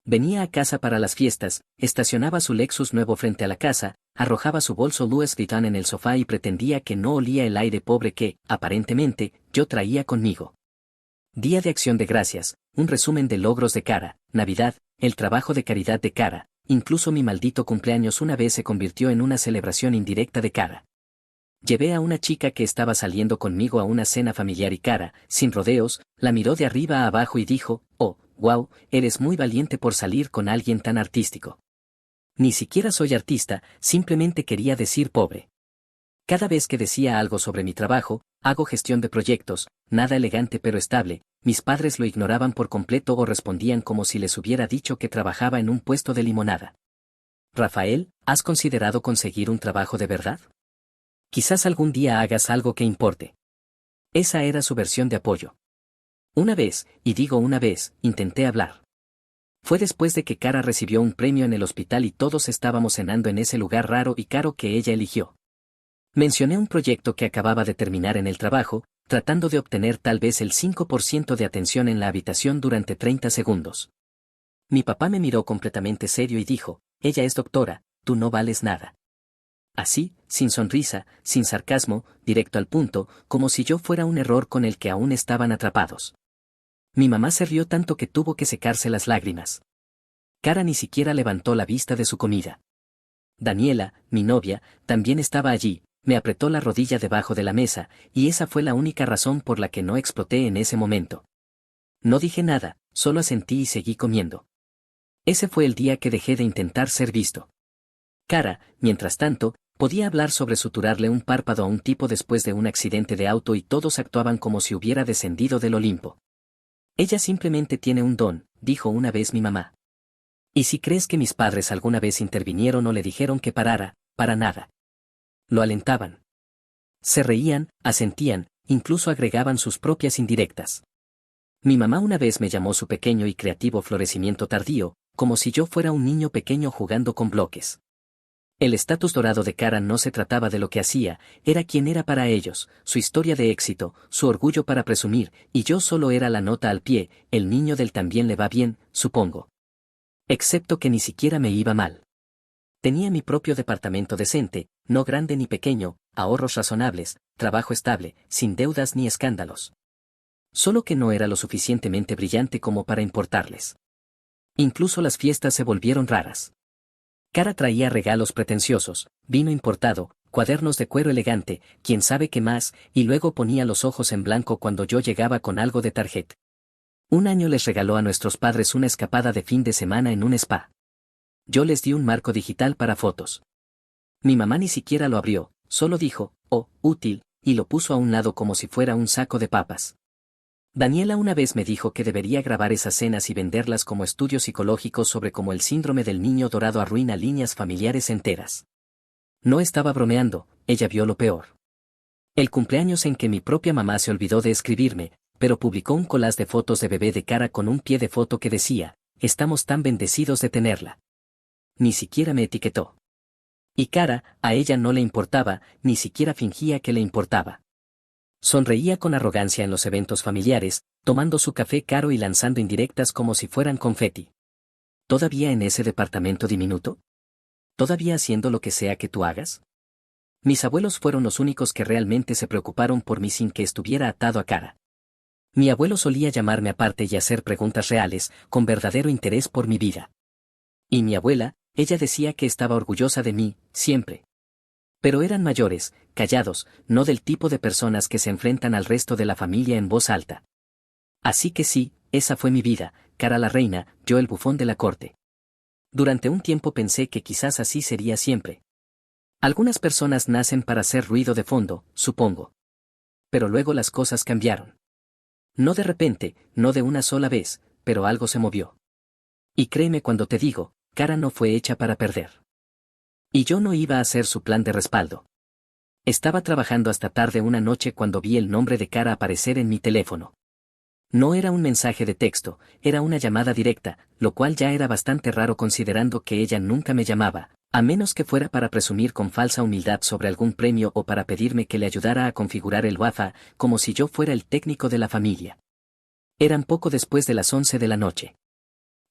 Venía a casa para las fiestas, estacionaba su Lexus nuevo frente a la casa, arrojaba su bolso Louis Vuitton en el sofá y pretendía que no olía el aire pobre que, aparentemente, yo traía conmigo. Día de Acción de Gracias, un resumen de logros de Cara, Navidad, el trabajo de caridad de Cara, incluso mi maldito cumpleaños una vez se convirtió en una celebración indirecta de Cara. Llevé a una chica que estaba saliendo conmigo a una cena familiar y Cara, sin rodeos, la miró de arriba a abajo y dijo, oh, wow, eres muy valiente por salir con alguien tan artístico. Ni siquiera soy artista, simplemente quería decir pobre. Cada vez que decía algo sobre mi trabajo, hago gestión de proyectos, nada elegante pero estable, mis padres lo ignoraban por completo o respondían como si les hubiera dicho que trabajaba en un puesto de limonada. Rafael, ¿has considerado conseguir un trabajo de verdad? Quizás algún día hagas algo que importe. Esa era su versión de apoyo. Una vez, y digo una vez, intenté hablar. Fue después de que Cara recibió un premio en el hospital y todos estábamos cenando en ese lugar raro y caro que ella eligió. Mencioné un proyecto que acababa de terminar en el trabajo, tratando de obtener tal vez el 5% de atención en la habitación durante 30 segundos. Mi papá me miró completamente serio y dijo, ella es doctora, tú no vales nada. Así, sin sonrisa, sin sarcasmo, directo al punto, como si yo fuera un error con el que aún estaban atrapados. Mi mamá se rió tanto que tuvo que secarse las lágrimas. Cara ni siquiera levantó la vista de su comida. Daniela, mi novia, también estaba allí, me apretó la rodilla debajo de la mesa, y esa fue la única razón por la que no exploté en ese momento. No dije nada, solo asentí y seguí comiendo. Ese fue el día que dejé de intentar ser visto. Cara, mientras tanto, podía hablar sobre suturarle un párpado a un tipo después de un accidente de auto y todos actuaban como si hubiera descendido del Olimpo. Ella simplemente tiene un don, dijo una vez mi mamá. ¿Y si crees que mis padres alguna vez intervinieron o le dijeron que parara? Para nada. Lo alentaban. Se reían, asentían, incluso agregaban sus propias indirectas. Mi mamá una vez me llamó su pequeño y creativo florecimiento tardío, como si yo fuera un niño pequeño jugando con bloques. El estatus dorado de Cara no se trataba de lo que hacía, era quien era para ellos, su historia de éxito, su orgullo para presumir, y yo solo era la nota al pie, el niño del también le va bien, supongo. Excepto que ni siquiera me iba mal. Tenía mi propio departamento decente, no grande ni pequeño, ahorros razonables, trabajo estable, sin deudas ni escándalos. Solo que no era lo suficientemente brillante como para importarles. Incluso las fiestas se volvieron raras. Cara traía regalos pretenciosos, vino importado, cuadernos de cuero elegante, quién sabe qué más, y luego ponía los ojos en blanco cuando yo llegaba con algo de tarjeta. Un año les regaló a nuestros padres una escapada de fin de semana en un spa. Yo les di un marco digital para fotos. Mi mamá ni siquiera lo abrió, solo dijo, oh, útil, y lo puso a un lado como si fuera un saco de papas. Daniela una vez me dijo que debería grabar esas cenas y venderlas como estudios psicológicos sobre cómo el síndrome del niño dorado arruina líneas familiares enteras. No estaba bromeando, ella vio lo peor. El cumpleaños en que mi propia mamá se olvidó de escribirme, pero publicó un collage de fotos de bebé de Cara con un pie de foto que decía, estamos tan bendecidos de tenerla. Ni siquiera me etiquetó. Y Cara, a ella no le importaba, ni siquiera fingía que le importaba. Sonreía con arrogancia en los eventos familiares, tomando su café caro y lanzando indirectas como si fueran confeti. ¿Todavía en ese departamento diminuto? ¿Todavía haciendo lo que sea que tú hagas? Mis abuelos fueron los únicos que realmente se preocuparon por mí sin que estuviera atado a Cara. Mi abuelo solía llamarme aparte y hacer preguntas reales, con verdadero interés por mi vida. Y mi abuela, ella decía que estaba orgullosa de mí, siempre. Pero eran mayores, callados, no del tipo de personas que se enfrentan al resto de la familia en voz alta. Así que sí, esa fue mi vida, Cara la reina, yo el bufón de la corte. Durante un tiempo pensé que quizás así sería siempre. Algunas personas nacen para hacer ruido de fondo, supongo. Pero luego las cosas cambiaron. No de repente, no de una sola vez, pero algo se movió. Y créeme cuando te digo, Cara no fue hecha para perder. Y yo no iba a hacer su plan de respaldo. Estaba trabajando hasta tarde una noche cuando vi el nombre de Cara aparecer en mi teléfono. No era un mensaje de texto, era una llamada directa, lo cual ya era bastante raro considerando que ella nunca me llamaba, a menos que fuera para presumir con falsa humildad sobre algún premio o para pedirme que le ayudara a configurar el Wi-Fi, como si yo fuera el técnico de la familia. Eran poco después de las 11 de la noche.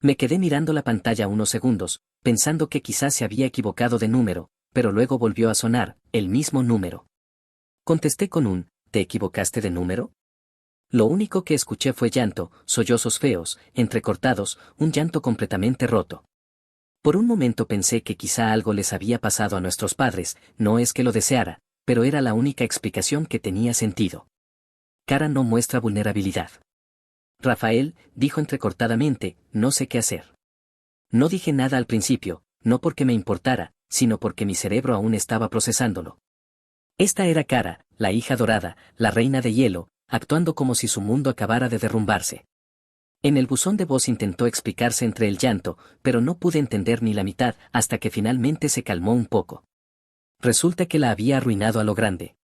Me quedé mirando la pantalla unos segundos, pensando que quizás se había equivocado de número, pero luego volvió a sonar, el mismo número. Contesté con un, ¿te equivocaste de número? Lo único que escuché fue llanto, sollozos feos, entrecortados, un llanto completamente roto. Por un momento pensé que quizá algo les había pasado a nuestros padres, no es que lo deseara, pero era la única explicación que tenía sentido. Cara no muestra vulnerabilidad. Rafael, dijo entrecortadamente, no sé qué hacer. No dije nada al principio, no porque me importara, sino porque mi cerebro aún estaba procesándolo. Esta era Cara, la hija dorada, la reina de hielo, actuando como si su mundo acabara de derrumbarse. En el buzón de voz intentó explicarse entre el llanto, pero no pude entender ni la mitad hasta que finalmente se calmó un poco. Resulta que la había arruinado a lo grande.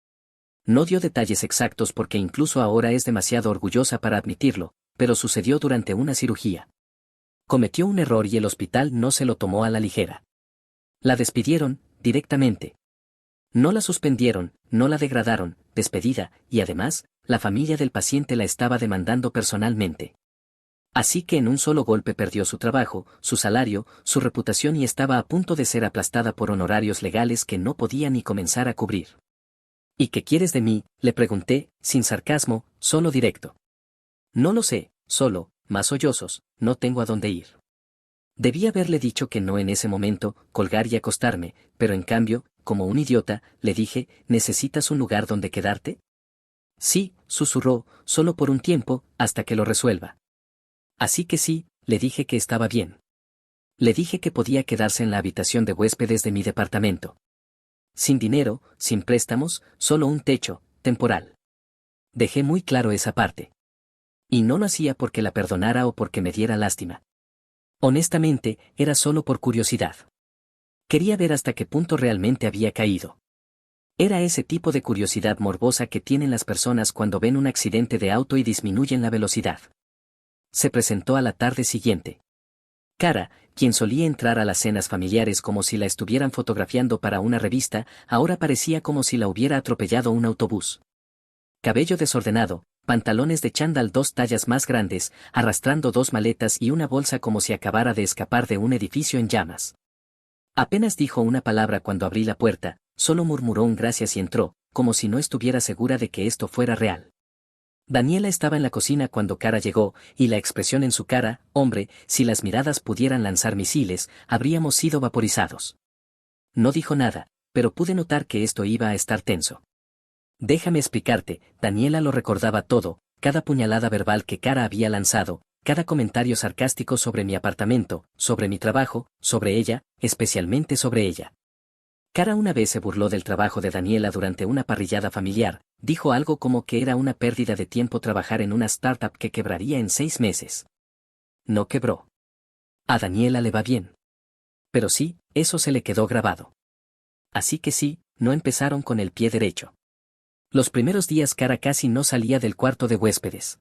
No dio detalles exactos porque incluso ahora es demasiado orgullosa para admitirlo, pero sucedió durante una cirugía. Cometió un error y el hospital no se lo tomó a la ligera. La despidieron, directamente. No la suspendieron, no la degradaron, despedida, y además, la familia del paciente la estaba demandando personalmente. Así que en un solo golpe perdió su trabajo, su salario, su reputación y estaba a punto de ser aplastada por honorarios legales que no podía ni comenzar a cubrir. ¿Y qué quieres de mí?, le pregunté, sin sarcasmo, solo directo. No lo sé, solo, más sollozos, no tengo a dónde ir. Debí haberle dicho que no en ese momento, colgar y acostarme, pero en cambio, como un idiota, le dije, ¿necesitas un lugar donde quedarte? Sí, susurró, solo por un tiempo, hasta que lo resuelva. Así que sí, le dije que estaba bien. Le dije que podía quedarse en la habitación de huéspedes de mi departamento. Sin dinero, sin préstamos, solo un techo, temporal. Dejé muy claro esa parte. Y no lo hacía porque la perdonara o porque me diera lástima. Honestamente, era solo por curiosidad. Quería ver hasta qué punto realmente había caído. Era ese tipo de curiosidad morbosa que tienen las personas cuando ven un accidente de auto y disminuyen la velocidad. Se presentó a la tarde siguiente. Cara, quien solía entrar a las cenas familiares como si la estuvieran fotografiando para una revista, ahora parecía como si la hubiera atropellado un autobús. Cabello desordenado, pantalones de chándal 2 tallas más grandes, arrastrando 2 maletas y una bolsa como si acabara de escapar de un edificio en llamas. Apenas dijo una palabra cuando abrí la puerta, solo murmuró un gracias y entró, como si no estuviera segura de que esto fuera real. Daniela estaba en la cocina cuando Cara llegó, y la expresión en su cara, hombre, si las miradas pudieran lanzar misiles, habríamos sido vaporizados. No dijo nada, pero pude notar que esto iba a estar tenso. Déjame explicarte, Daniela lo recordaba todo, cada puñalada verbal que Cara había lanzado, cada comentario sarcástico sobre mi apartamento, sobre mi trabajo, sobre ella, especialmente sobre ella. Cara una vez se burló del trabajo de Daniela durante una parrillada familiar, dijo algo como que era una pérdida de tiempo trabajar en una startup que quebraría en 6 meses. No quebró. A Daniela le va bien. Pero sí, eso se le quedó grabado. Así que sí, no empezaron con el pie derecho. Los primeros días Cara casi no salía del cuarto de huéspedes.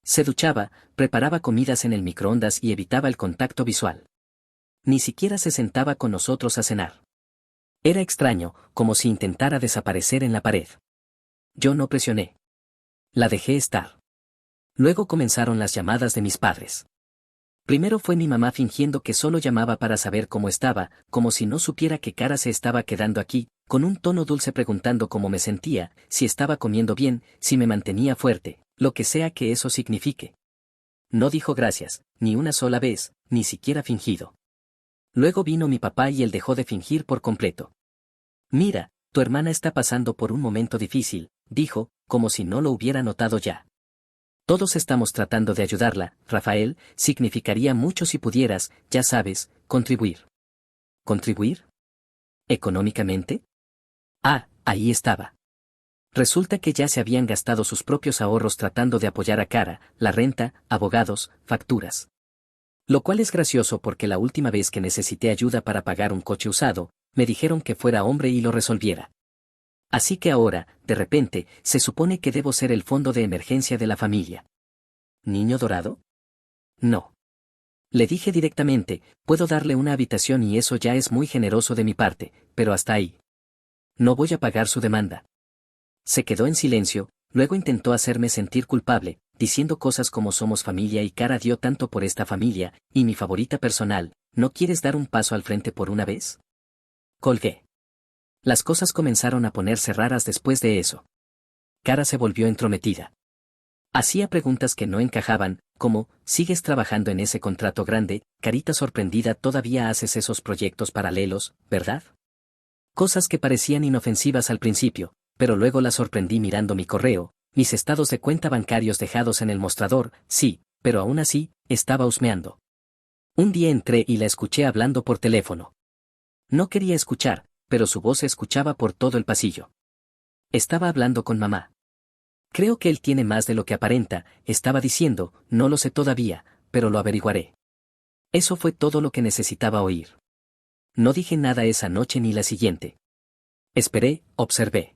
Se duchaba, preparaba comidas en el microondas y evitaba el contacto visual. Ni siquiera se sentaba con nosotros a cenar. Era extraño, como si intentara desaparecer en la pared. Yo no presioné. La dejé estar. Luego comenzaron las llamadas de mis padres. Primero fue mi mamá fingiendo que solo llamaba para saber cómo estaba, como si no supiera que Cara se estaba quedando aquí, con un tono dulce preguntando cómo me sentía, si estaba comiendo bien, si me mantenía fuerte, lo que sea que eso signifique. No dijo gracias, ni una sola vez, ni siquiera fingido. Luego vino mi papá y él dejó de fingir por completo. Mira, tu hermana está pasando por un momento difícil, dijo, como si no lo hubiera notado ya. Todos estamos tratando de ayudarla, Rafael, significaría mucho si pudieras, ya sabes, contribuir. ¿Contribuir? ¿Económicamente? Ah, ahí estaba. Resulta que ya se habían gastado sus propios ahorros tratando de apoyar a Cara, la renta, abogados, facturas. Lo cual es gracioso porque la última vez que necesité ayuda para pagar un coche usado, me dijeron que fuera hombre y lo resolviera. Así que ahora, de repente, se supone que debo ser el fondo de emergencia de la familia. ¿Niño dorado? No. Le dije directamente, puedo darle una habitación y eso ya es muy generoso de mi parte, pero hasta ahí. No voy a pagar su demanda. Se quedó en silencio, luego intentó hacerme sentir culpable, diciendo cosas como somos familia y Cara dio tanto por esta familia, y mi favorita personal, ¿no quieres dar un paso al frente por una vez? Colgué. Las cosas comenzaron a ponerse raras después de eso. Cara se volvió entrometida. Hacía preguntas que no encajaban, como, ¿sigues trabajando en ese contrato grande? Carita sorprendida, todavía haces esos proyectos paralelos, ¿verdad? Cosas que parecían inofensivas al principio, pero luego la sorprendí mirando mi correo, mis estados de cuenta bancarios dejados en el mostrador, sí, pero aún así, estaba husmeando. Un día entré y la escuché hablando por teléfono. No quería escuchar, pero su voz se escuchaba por todo el pasillo. Estaba hablando con mamá. Creo que él tiene más de lo que aparenta, estaba diciendo, no lo sé todavía, pero lo averiguaré. Eso fue todo lo que necesitaba oír. No dije nada esa noche ni la siguiente. Esperé, observé.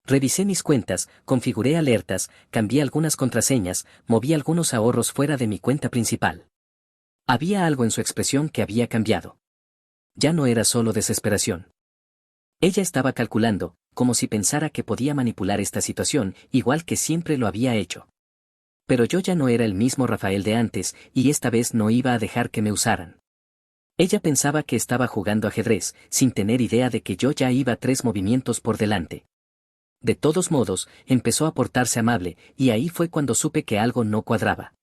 Revisé mis cuentas, configuré alertas, cambié algunas contraseñas, moví algunos ahorros fuera de mi cuenta principal. Había algo en su expresión que había cambiado. Ya no era solo desesperación. Ella estaba calculando, como si pensara que podía manipular esta situación, igual que siempre lo había hecho. Pero yo ya no era el mismo Rafael de antes, y esta vez no iba a dejar que me usaran. Ella pensaba que estaba jugando ajedrez, sin tener idea de que yo ya iba 3 movimientos por delante. De todos modos, empezó a portarse amable, y ahí fue cuando supe que algo no cuadraba.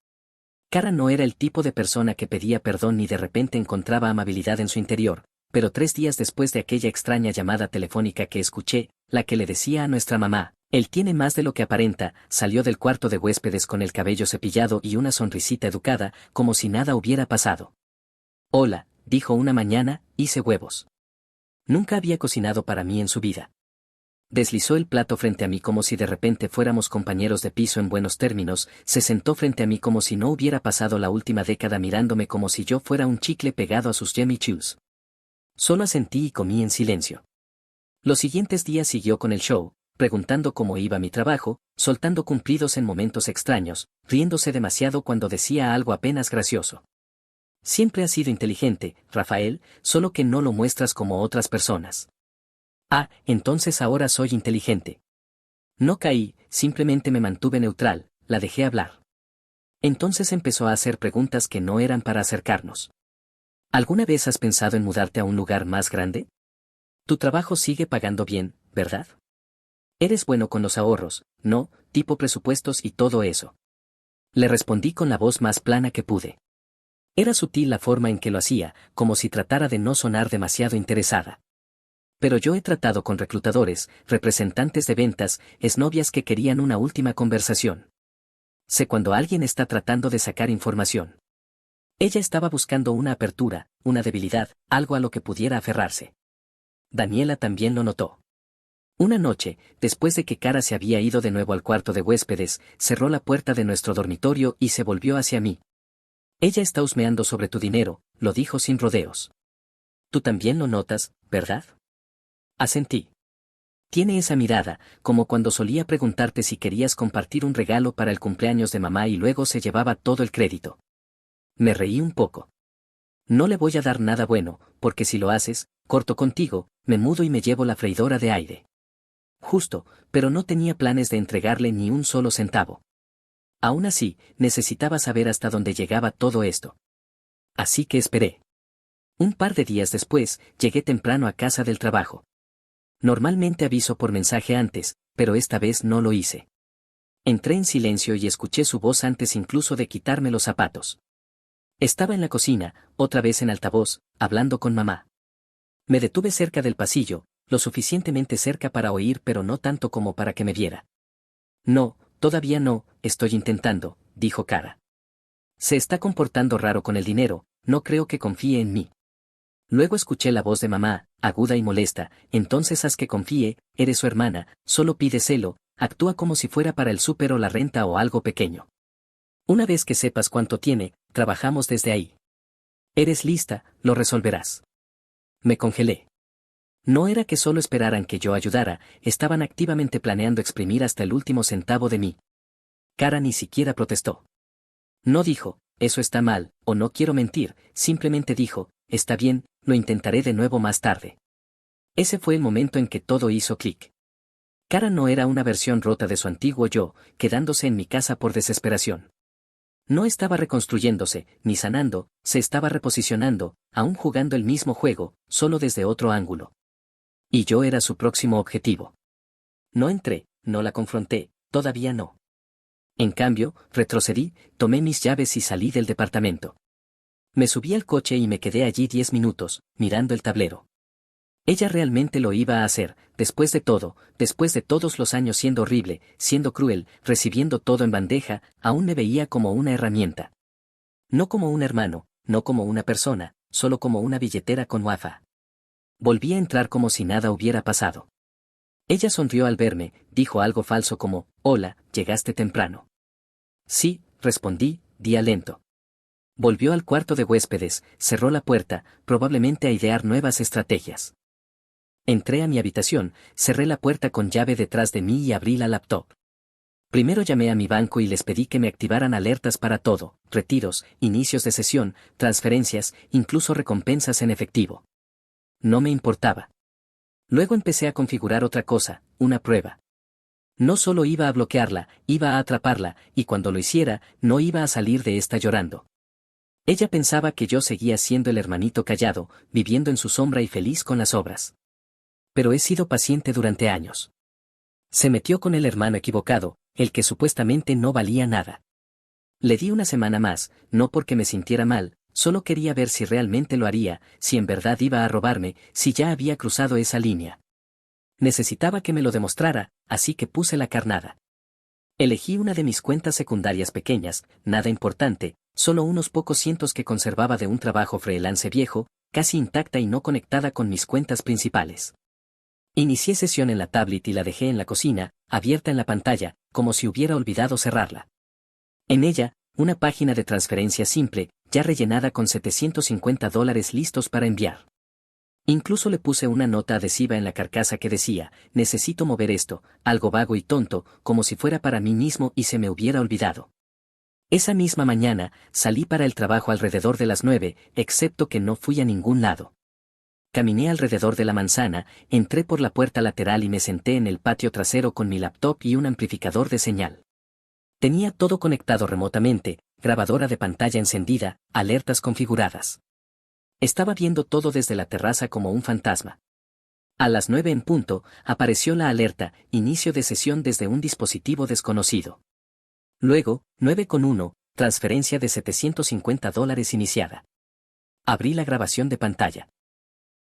Cara no era el tipo de persona que pedía perdón ni de repente encontraba amabilidad en su interior, pero 3 días después de aquella extraña llamada telefónica que escuché, la que le decía a nuestra mamá, él tiene más de lo que aparenta, salió del cuarto de huéspedes con el cabello cepillado y una sonrisita educada, como si nada hubiera pasado. Hola, dijo una mañana, hice huevos. Nunca había cocinado para mí en su vida. Deslizó el plato frente a mí como si de repente fuéramos compañeros de piso en buenos términos, se sentó frente a mí como si no hubiera pasado la última década mirándome como si yo fuera un chicle pegado a sus Jimmy Choos. Solo asentí y comí en silencio. Los siguientes días siguió con el show, preguntando cómo iba mi trabajo, soltando cumplidos en momentos extraños, riéndose demasiado cuando decía algo apenas gracioso. Siempre has sido inteligente, Rafael, solo que no lo muestras como otras personas. Ah, entonces ahora soy inteligente. No caí, simplemente me mantuve neutral, la dejé hablar. Entonces empezó a hacer preguntas que no eran para acercarnos. ¿Alguna vez has pensado en mudarte a un lugar más grande? Tu trabajo sigue pagando bien, ¿verdad? Eres bueno con los ahorros, ¿no? Tipo presupuestos y todo eso. Le respondí con la voz más plana que pude. Era sutil la forma en que lo hacía, como si tratara de no sonar demasiado interesada. Pero yo he tratado con reclutadores, representantes de ventas, exnovias que querían una última conversación. Sé cuando alguien está tratando de sacar información. Ella estaba buscando una apertura, una debilidad, algo a lo que pudiera aferrarse. Daniela también lo notó. Una noche, después de que Cara se había ido de nuevo al cuarto de huéspedes, cerró la puerta de nuestro dormitorio y se volvió hacia mí. Ella está husmeando sobre tu dinero, lo dijo sin rodeos. Tú también lo notas, ¿verdad? Asentí. Tiene esa mirada, como cuando solía preguntarte si querías compartir un regalo para el cumpleaños de mamá y luego se llevaba todo el crédito. Me reí un poco. No le voy a dar nada bueno, porque si lo haces, corto contigo, me mudo y me llevo la freidora de aire. Justo, pero no tenía planes de entregarle ni un solo centavo. Aún así, necesitaba saber hasta dónde llegaba todo esto. Así que esperé. Un par de días después, llegué temprano a casa del trabajo. Normalmente aviso por mensaje antes, pero esta vez no lo hice. Entré en silencio y escuché su voz antes incluso de quitarme los zapatos. Estaba en la cocina, otra vez en altavoz, hablando con mamá. Me detuve cerca del pasillo, lo suficientemente cerca para oír pero no tanto como para que me viera. No, todavía no, estoy intentando, dijo Cara. Se está comportando raro con el dinero, no creo que confíe en mí. Luego escuché la voz de mamá, aguda y molesta, entonces haz que confíe, eres su hermana, solo pídeselo, actúa como si fuera para el súper o la renta o algo pequeño. Una vez que sepas cuánto tiene, trabajamos desde ahí. Eres lista, lo resolverás. Me congelé. No era que solo esperaran que yo ayudara, estaban activamente planeando exprimir hasta el último centavo de mí. Cara ni siquiera protestó. No dijo, eso está mal, o no quiero mentir, simplemente dijo, está bien, lo intentaré de nuevo más tarde. Ese fue el momento en que todo hizo clic. Cara no era una versión rota de su antiguo yo, quedándose en mi casa por desesperación. No estaba reconstruyéndose, ni sanando, se estaba reposicionando, aún jugando el mismo juego, solo desde otro ángulo. Y yo era su próximo objetivo. No entré, no la confronté, todavía no. En cambio, retrocedí, tomé mis llaves y salí del departamento. Me subí al coche y me quedé allí 10 minutos, mirando el tablero. Ella realmente lo iba a hacer, después de todo, después de todos los años siendo horrible, siendo cruel, recibiendo todo en bandeja, aún me veía como una herramienta. No como un hermano, no como una persona, solo como una billetera con wafa. Volví a entrar como si nada hubiera pasado. Ella sonrió al verme, dijo algo falso como, hola, llegaste temprano. Sí, respondí, día lento. Volvió al cuarto de huéspedes, cerró la puerta, probablemente a idear nuevas estrategias. Entré a mi habitación, cerré la puerta con llave detrás de mí y abrí la laptop. Primero llamé a mi banco y les pedí que me activaran alertas para todo, retiros, inicios de sesión, transferencias, incluso recompensas en efectivo. No me importaba. Luego empecé a configurar otra cosa, una prueba. No solo iba a bloquearla, iba a atraparla, y cuando lo hiciera, no iba a salir de esta llorando. Ella pensaba que yo seguía siendo el hermanito callado, viviendo en su sombra y feliz con las obras. Pero he sido paciente durante años. Se metió con el hermano equivocado, el que supuestamente no valía nada. Le di una semana más, no porque me sintiera mal, solo quería ver si realmente lo haría, si en verdad iba a robarme, si ya había cruzado esa línea. Necesitaba que me lo demostrara, así que puse la carnada. Elegí una de mis cuentas secundarias pequeñas, nada importante, solo unos pocos cientos que conservaba de un trabajo freelance viejo, casi intacta y no conectada con mis cuentas principales. Inicié sesión en la tablet y la dejé en la cocina, abierta en la pantalla, como si hubiera olvidado cerrarla. En ella, una página de transferencia simple, ya rellenada con $750 listos para enviar. Incluso le puse una nota adhesiva en la carcasa que decía, necesito mover esto, algo vago y tonto, como si fuera para mí mismo y se me hubiera olvidado. Esa misma mañana, salí para el trabajo alrededor de las 9, excepto que no fui a ningún lado. Caminé alrededor de la manzana, entré por la puerta lateral y me senté en el patio trasero con mi laptop y un amplificador de señal. Tenía todo conectado remotamente, grabadora de pantalla encendida, alertas configuradas. Estaba viendo todo desde la terraza como un fantasma. A las 9 en punto, apareció la alerta, inicio de sesión desde un dispositivo desconocido. Luego, 9:1, transferencia de $750 iniciada. Abrí la grabación de pantalla.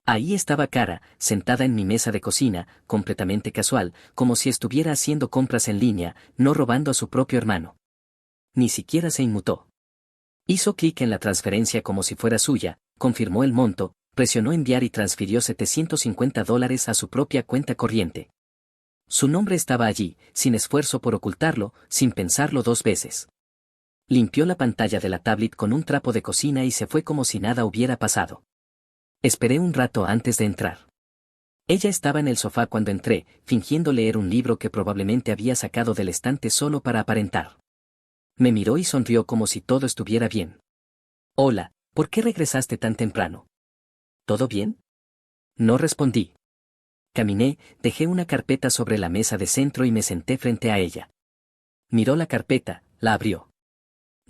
Ahí estaba Cara, sentada en mi mesa de cocina, completamente casual, como si estuviera haciendo compras en línea, no robando a su propio hermano. Ni siquiera se inmutó. Hizo clic en la transferencia como si fuera suya, confirmó el monto, presionó enviar y transfirió $750 a su propia cuenta corriente. Su nombre estaba allí, sin esfuerzo por ocultarlo, sin pensarlo dos veces. Limpió la pantalla de la tablet con un trapo de cocina y se fue como si nada hubiera pasado. Esperé un rato antes de entrar. Ella estaba en el sofá cuando entré, fingiendo leer un libro que probablemente había sacado del estante solo para aparentar. Me miró y sonrió como si todo estuviera bien. Hola, ¿por qué regresaste tan temprano? ¿Todo bien? No respondí. Caminé, dejé una carpeta sobre la mesa de centro y me senté frente a ella. Miró la carpeta, la abrió.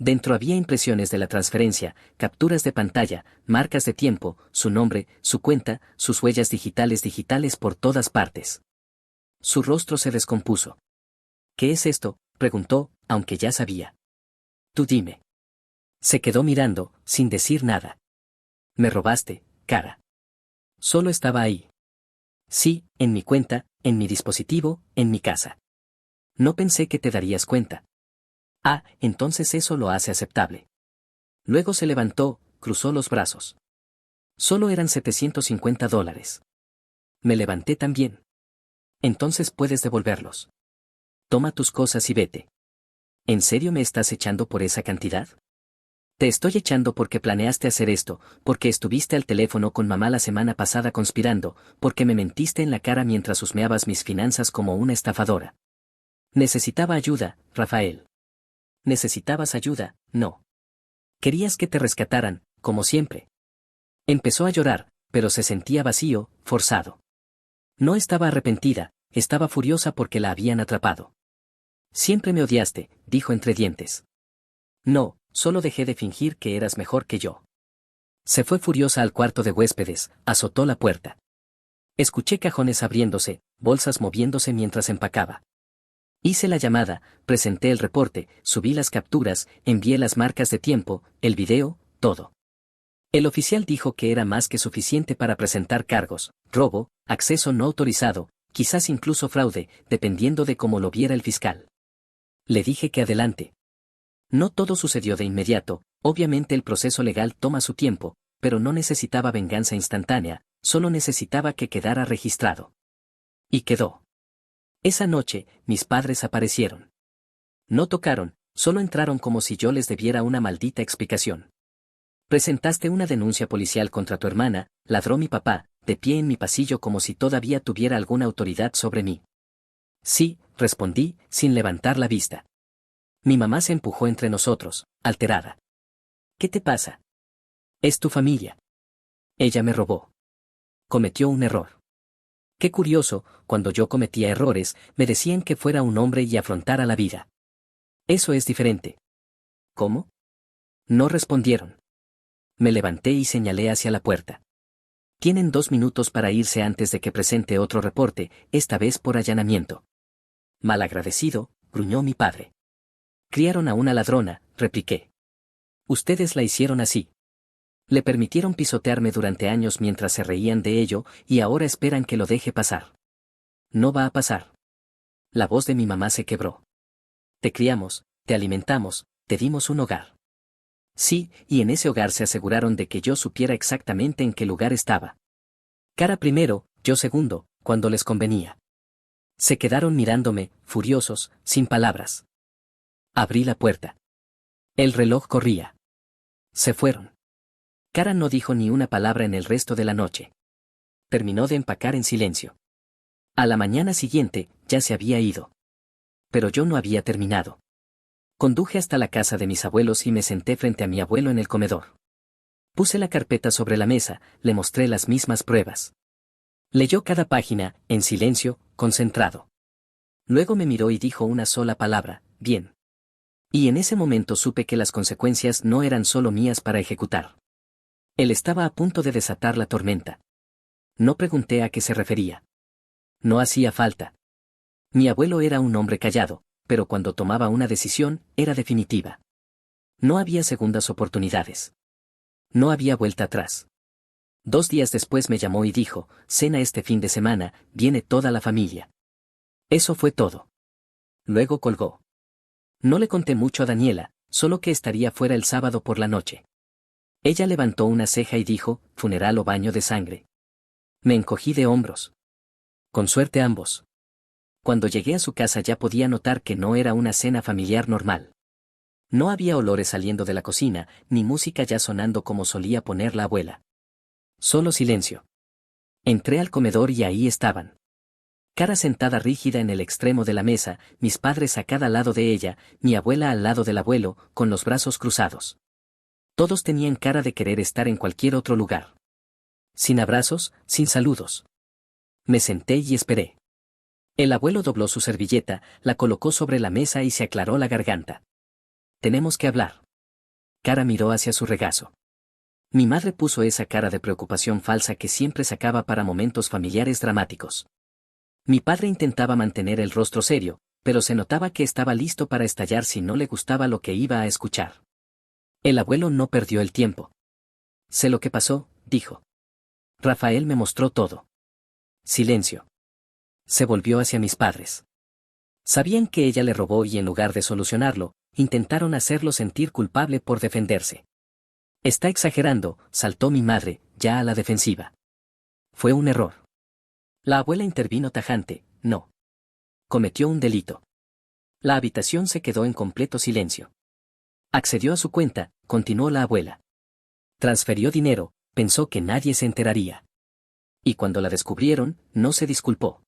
Dentro había impresiones de la transferencia, capturas de pantalla, marcas de tiempo, su nombre, su cuenta, sus huellas digitales por todas partes. Su rostro se descompuso. ¿Qué es esto?, preguntó, aunque ya sabía. Tú dime. Se quedó mirando, sin decir nada. Me robaste, Cara. Solo estaba ahí. Sí, en mi cuenta, en mi dispositivo, en mi casa. No pensé que te darías cuenta. Ah, entonces eso lo hace aceptable. Luego se levantó, cruzó los brazos. Solo eran $750. Me levanté también. Entonces puedes devolverlos. Toma tus cosas y vete. ¿En serio me estás echando por esa cantidad? Te estoy echando porque planeaste hacer esto, porque estuviste al teléfono con mamá la semana pasada conspirando, porque me mentiste en la cara mientras husmeabas mis finanzas como una estafadora. Necesitaba ayuda, Rafael. Necesitabas ayuda, no. Querías que te rescataran, como siempre. Empezó a llorar, pero se sentía vacío, forzado. No estaba arrepentida, estaba furiosa porque la habían atrapado. Siempre me odiaste, dijo entre dientes. No, solo dejé de fingir que eras mejor que yo. Se fue furiosa al cuarto de huéspedes, azotó la puerta. Escuché cajones abriéndose, bolsas moviéndose mientras empacaba. Hice la llamada, presenté el reporte, subí las capturas, envié las marcas de tiempo, el video, todo. El oficial dijo que era más que suficiente para presentar cargos, robo, acceso no autorizado, quizás incluso fraude, dependiendo de cómo lo viera el fiscal. Le dije que adelante. No todo sucedió de inmediato, obviamente el proceso legal toma su tiempo, pero no necesitaba venganza instantánea, solo necesitaba que quedara registrado. Y quedó. Esa noche, mis padres aparecieron. No tocaron, solo entraron como si yo les debiera una maldita explicación. Presentaste una denuncia policial contra tu hermana, ladró mi papá, de pie en mi pasillo como si todavía tuviera alguna autoridad sobre mí. Sí, respondí, sin levantar la vista. Mi mamá se empujó entre nosotros, alterada. ¿Qué te pasa? Es tu familia. Ella me robó. Cometió un error. Qué curioso, cuando yo cometía errores, me decían que fuera un hombre y afrontara la vida. Eso es diferente. ¿Cómo? No respondieron. Me levanté y señalé hacia la puerta. Tienen 2 minutos para irse antes de que presente otro reporte, esta vez por allanamiento. Malagradecido, gruñó mi padre. Criaron a una ladrona, repliqué. Ustedes la hicieron así. Le permitieron pisotearme durante años mientras se reían de ello, y ahora esperan que lo deje pasar. No va a pasar. La voz de mi mamá se quebró. Te criamos, te alimentamos, te dimos un hogar. Sí, y en ese hogar se aseguraron de que yo supiera exactamente en qué lugar estaba. Cara primero, yo segundo, cuando les convenía. Se quedaron mirándome, furiosos, sin palabras. Abrí la puerta. El reloj corría. Se fueron. Cara no dijo ni una palabra en el resto de la noche. Terminó de empacar en silencio. A la mañana siguiente, ya se había ido. Pero yo no había terminado. Conduje hasta la casa de mis abuelos y me senté frente a mi abuelo en el comedor. Puse la carpeta sobre la mesa, le mostré las mismas pruebas. Leyó cada página, en silencio, concentrado. Luego me miró y dijo una sola palabra, bien. Y en ese momento supe que las consecuencias no eran solo mías para ejecutar. Él estaba a punto de desatar la tormenta. No pregunté a qué se refería. No hacía falta. Mi abuelo era un hombre callado, pero cuando tomaba una decisión, era definitiva. No había segundas oportunidades. No había vuelta atrás. 2 días después me llamó y dijo, cena este fin de semana, viene toda la familia. Eso fue todo. Luego colgó. No le conté mucho a Daniela, solo que estaría fuera el sábado por la noche. Ella levantó una ceja y dijo, funeral o baño de sangre. Me encogí de hombros. Con suerte ambos. Cuando llegué a su casa ya podía notar que no era una cena familiar normal. No había olores saliendo de la cocina, ni música ya sonando como solía poner la abuela. Solo silencio. Entré al comedor y ahí estaban. Cara sentada rígida en el extremo de la mesa, mis padres a cada lado de ella, mi abuela al lado del abuelo, con los brazos cruzados. Todos tenían cara de querer estar en cualquier otro lugar. Sin abrazos, sin saludos. Me senté y esperé. El abuelo dobló su servilleta, la colocó sobre la mesa y se aclaró la garganta. Tenemos que hablar. Cara miró hacia su regazo. Mi madre puso esa cara de preocupación falsa que siempre sacaba para momentos familiares dramáticos. Mi padre intentaba mantener el rostro serio, pero se notaba que estaba listo para estallar si no le gustaba lo que iba a escuchar. El abuelo no perdió el tiempo. Sé lo que pasó, dijo. Rafael me mostró todo. Silencio. Se volvió hacia mis padres. Sabían que ella le robó y en lugar de solucionarlo, intentaron hacerlo sentir culpable por defenderse. Está exagerando, saltó mi madre, ya a la defensiva. Fue un error. La abuela intervino tajante, no. Cometió un delito. La habitación se quedó en completo silencio. Accedió a su cuenta, continuó la abuela. Transfirió dinero, pensó que nadie se enteraría. Y cuando la descubrieron, no se disculpó.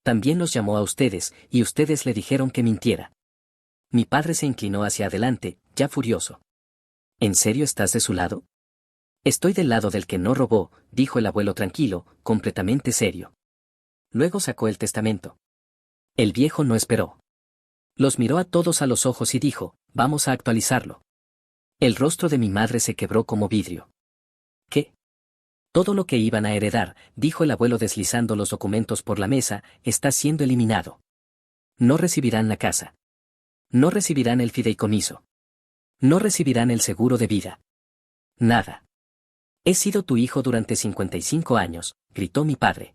También los llamó a ustedes, y ustedes le dijeron que mintiera. Mi padre se inclinó hacia adelante, ya furioso. ¿En serio estás de su lado? Estoy del lado del que no robó, dijo el abuelo tranquilo, completamente serio. Luego sacó el testamento. El viejo no esperó. Los miró a todos a los ojos y dijo, vamos a actualizarlo. El rostro de mi madre se quebró como vidrio. ¿Qué? Todo lo que iban a heredar, dijo el abuelo deslizando los documentos por la mesa, está siendo eliminado. No recibirán la casa. No recibirán el fideicomiso. No recibirán el seguro de vida. Nada. He sido tu hijo durante 55 años, gritó mi padre.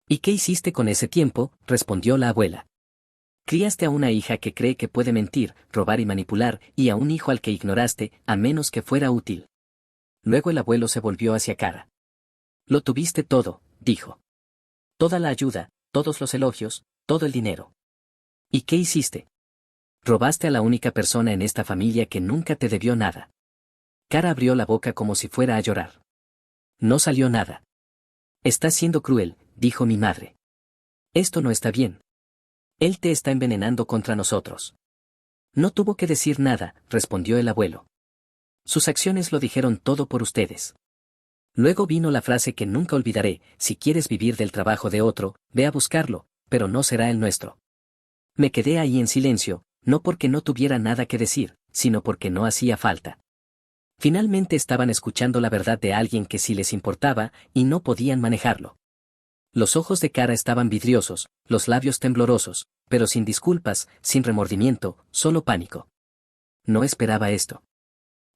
¿Y qué hiciste con ese tiempo?, respondió la abuela. Criaste a una hija que cree que puede mentir, robar y manipular, y a un hijo al que ignoraste, a menos que fuera útil. Luego el abuelo se volvió hacia Cara. Lo tuviste todo, dijo. Toda la ayuda, todos los elogios, todo el dinero. ¿Y qué hiciste? Robaste a la única persona en esta familia que nunca te debió nada. Cara abrió la boca como si fuera a llorar. No salió nada. Estás siendo cruel, dijo mi madre. Esto no está bien. Él te está envenenando contra nosotros. No tuvo que decir nada, respondió el abuelo. Sus acciones lo dijeron todo por ustedes. Luego vino la frase que nunca olvidaré: si quieres vivir del trabajo de otro, ve a buscarlo, pero no será el nuestro. Me quedé ahí en silencio, no porque no tuviera nada que decir, sino porque no hacía falta. Finalmente estaban escuchando la verdad de alguien que sí les importaba, y no podían manejarlo. Los ojos de Kara estaban vidriosos, los labios temblorosos, pero sin disculpas, sin remordimiento, solo pánico. No esperaba esto.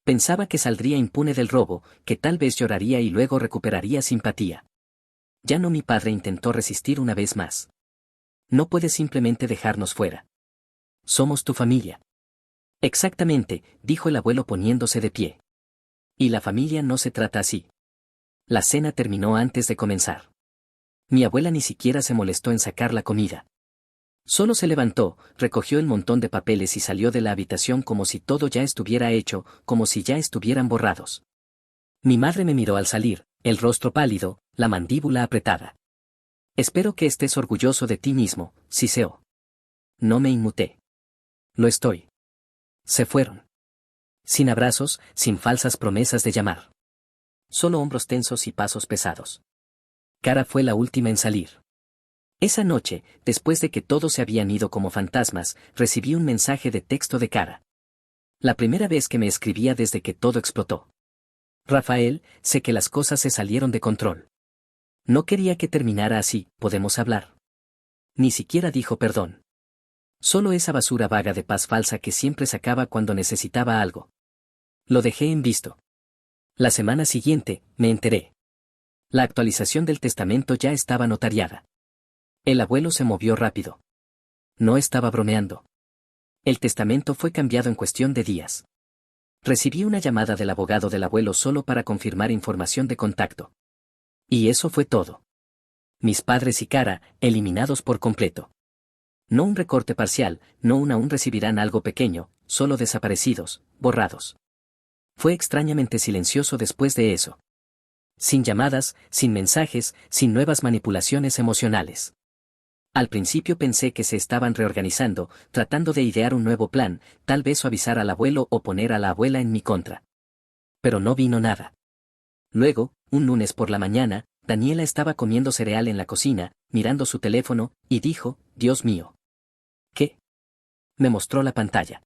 Pensaba que saldría impune del robo, que tal vez lloraría y luego recuperaría simpatía. Ya no. Mi padre intentó resistir una vez más. No puedes simplemente dejarnos fuera. Somos tu familia. Exactamente, dijo el abuelo poniéndose de pie. Y la familia no se trata así. La cena terminó antes de comenzar. Mi abuela ni siquiera se molestó en sacar la comida. Solo se levantó, recogió el montón de papeles y salió de la habitación como si todo ya estuviera hecho, como si ya estuvieran borrados. Mi madre me miró al salir, el rostro pálido, la mandíbula apretada. Espero que estés orgulloso de ti mismo, siseó. No me inmuté. Lo estoy. Se fueron. Sin abrazos, sin falsas promesas de llamar. Solo hombros tensos y pasos pesados. Kara fue la última en salir. Esa noche, después de que todos se habían ido como fantasmas, recibí un mensaje de texto de Kara. La primera vez que me escribía desde que todo explotó. Rafael, sé que las cosas se salieron de control. No quería que terminara así, ¿podemos hablar? Ni siquiera dijo perdón. Solo esa basura vaga de paz falsa que siempre sacaba cuando necesitaba algo. Lo dejé en visto. La semana siguiente, me enteré. La actualización del testamento ya estaba notariada. El abuelo se movió rápido. No estaba bromeando. El testamento fue cambiado en cuestión de días. Recibí una llamada del abogado del abuelo solo para confirmar información de contacto. Y eso fue todo. Mis padres y Kara, eliminados por completo. No un recorte parcial, no aún recibirán algo pequeño, solo desaparecidos, borrados. Fue extrañamente silencioso después de eso. Sin llamadas, sin mensajes, sin nuevas manipulaciones emocionales. Al principio pensé que se estaban reorganizando, tratando de idear un nuevo plan, tal vez suavizar al abuelo o poner a la abuela en mi contra. Pero no vino nada. Luego, un lunes por la mañana, Daniela estaba comiendo cereal en la cocina, mirando su teléfono, y dijo: Dios mío. ¿Qué? Me mostró la pantalla.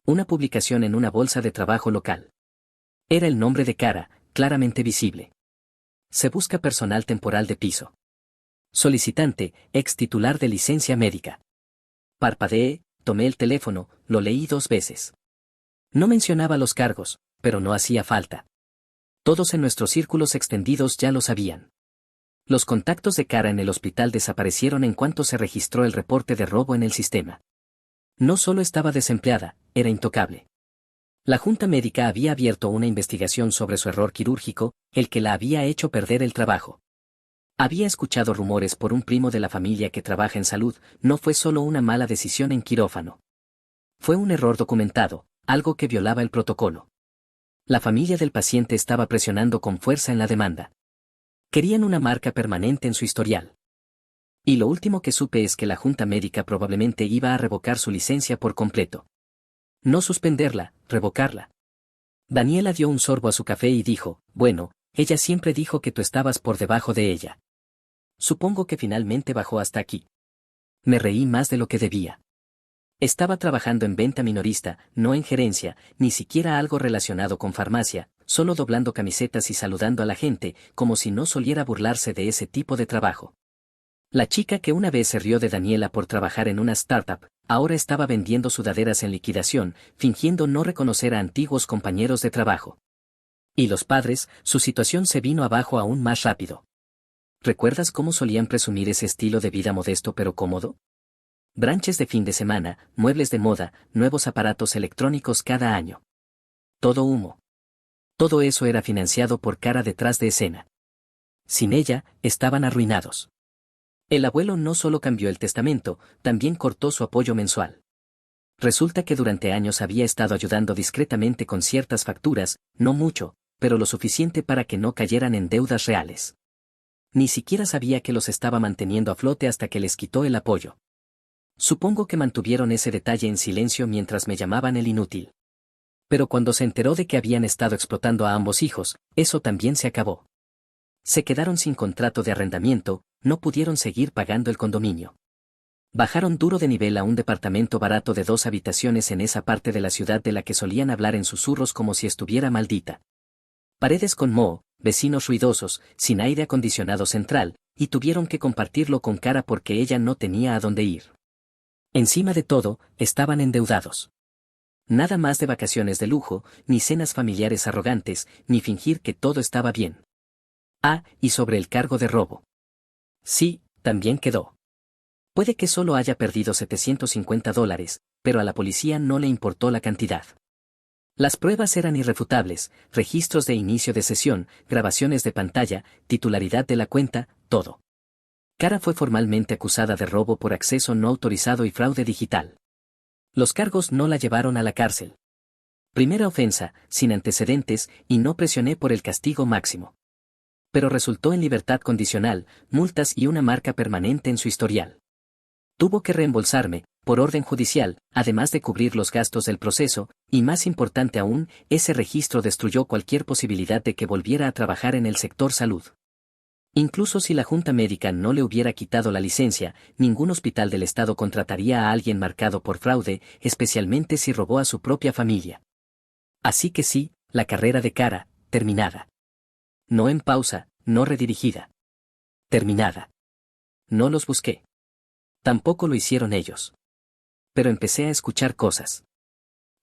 Una publicación en una bolsa de trabajo local. Era el nombre de Kara, claramente visible. Se busca personal temporal de piso. Solicitante, ex titular de licencia médica. Parpadeé, tomé el teléfono, lo leí 2 veces. No mencionaba los cargos, pero no hacía falta. Todos en nuestros círculos extendidos ya lo sabían. Los contactos de Kara en el hospital desaparecieron en cuanto se registró el reporte de robo en el sistema. No solo estaba desempleada, era intocable. La Junta Médica había abierto una investigación sobre su error quirúrgico, el que la había hecho perder el trabajo. Había escuchado rumores por un primo de la familia que trabaja en salud, no fue solo una mala decisión en quirófano. Fue un error documentado, algo que violaba el protocolo. La familia del paciente estaba presionando con fuerza en la demanda. Querían una marca permanente en su historial. Y lo último que supe es que la Junta Médica probablemente iba a revocar su licencia por completo. No suspenderla, revocarla. Daniela dio un sorbo a su café y dijo: bueno, ella siempre dijo que tú estabas por debajo de ella. Supongo que finalmente bajó hasta aquí. Me reí más de lo que debía. Estaba trabajando en venta minorista, no en gerencia, ni siquiera algo relacionado con farmacia, solo doblando camisetas y saludando a la gente, como si no soliera burlarse de ese tipo de trabajo. La chica que una vez se rió de Daniela por trabajar en una startup, ahora estaba vendiendo sudaderas en liquidación, fingiendo no reconocer a antiguos compañeros de trabajo. Y los padres, su situación se vino abajo aún más rápido. ¿Recuerdas cómo solían presumir ese estilo de vida modesto pero cómodo? Branches de fin de semana, muebles de moda, nuevos aparatos electrónicos cada año. Todo humo. Todo eso era financiado por Kara detrás de escena. Sin ella, estaban arruinados. El abuelo no solo cambió el testamento, también cortó su apoyo mensual. Resulta que durante años había estado ayudando discretamente con ciertas facturas, no mucho, pero lo suficiente para que no cayeran en deudas reales. Ni siquiera sabía que los estaba manteniendo a flote hasta que les quitó el apoyo. Supongo que mantuvieron ese detalle en silencio mientras me llamaban el inútil. Pero cuando se enteró de que habían estado explotando a ambos hijos, eso también se acabó. Se quedaron sin contrato de arrendamiento, no pudieron seguir pagando el condominio. Bajaron duro de nivel a un departamento barato de 2 habitaciones en esa parte de la ciudad de la que solían hablar en susurros como si estuviera maldita. Paredes con moho, vecinos ruidosos, sin aire acondicionado central, y tuvieron que compartirlo con Cara porque ella no tenía a dónde ir. Encima de todo, estaban endeudados. Nada más de vacaciones de lujo, ni cenas familiares arrogantes, ni fingir que todo estaba bien. Ah, y sobre el cargo de robo. Sí, también quedó. Puede que solo haya perdido $750, pero a la policía no le importó la cantidad. Las pruebas eran irrefutables, registros de inicio de sesión, grabaciones de pantalla, titularidad de la cuenta, todo. Cara fue formalmente acusada de robo por acceso no autorizado y fraude digital. Los cargos no la llevaron a la cárcel. Primera ofensa, sin antecedentes, y no presioné por el castigo máximo. Pero resultó en libertad condicional, multas y una marca permanente en su historial. Tuvo que reembolsarme, por orden judicial, además de cubrir los gastos del proceso, y más importante aún, ese registro destruyó cualquier posibilidad de que volviera a trabajar en el sector salud. Incluso si la Junta Médica no le hubiera quitado la licencia, ningún hospital del Estado contrataría a alguien marcado por fraude, especialmente si robó a su propia familia. Así que sí, la carrera de Cara, terminada. No en pausa, no redirigida. Terminada. No los busqué. Tampoco lo hicieron ellos. Pero empecé a escuchar cosas.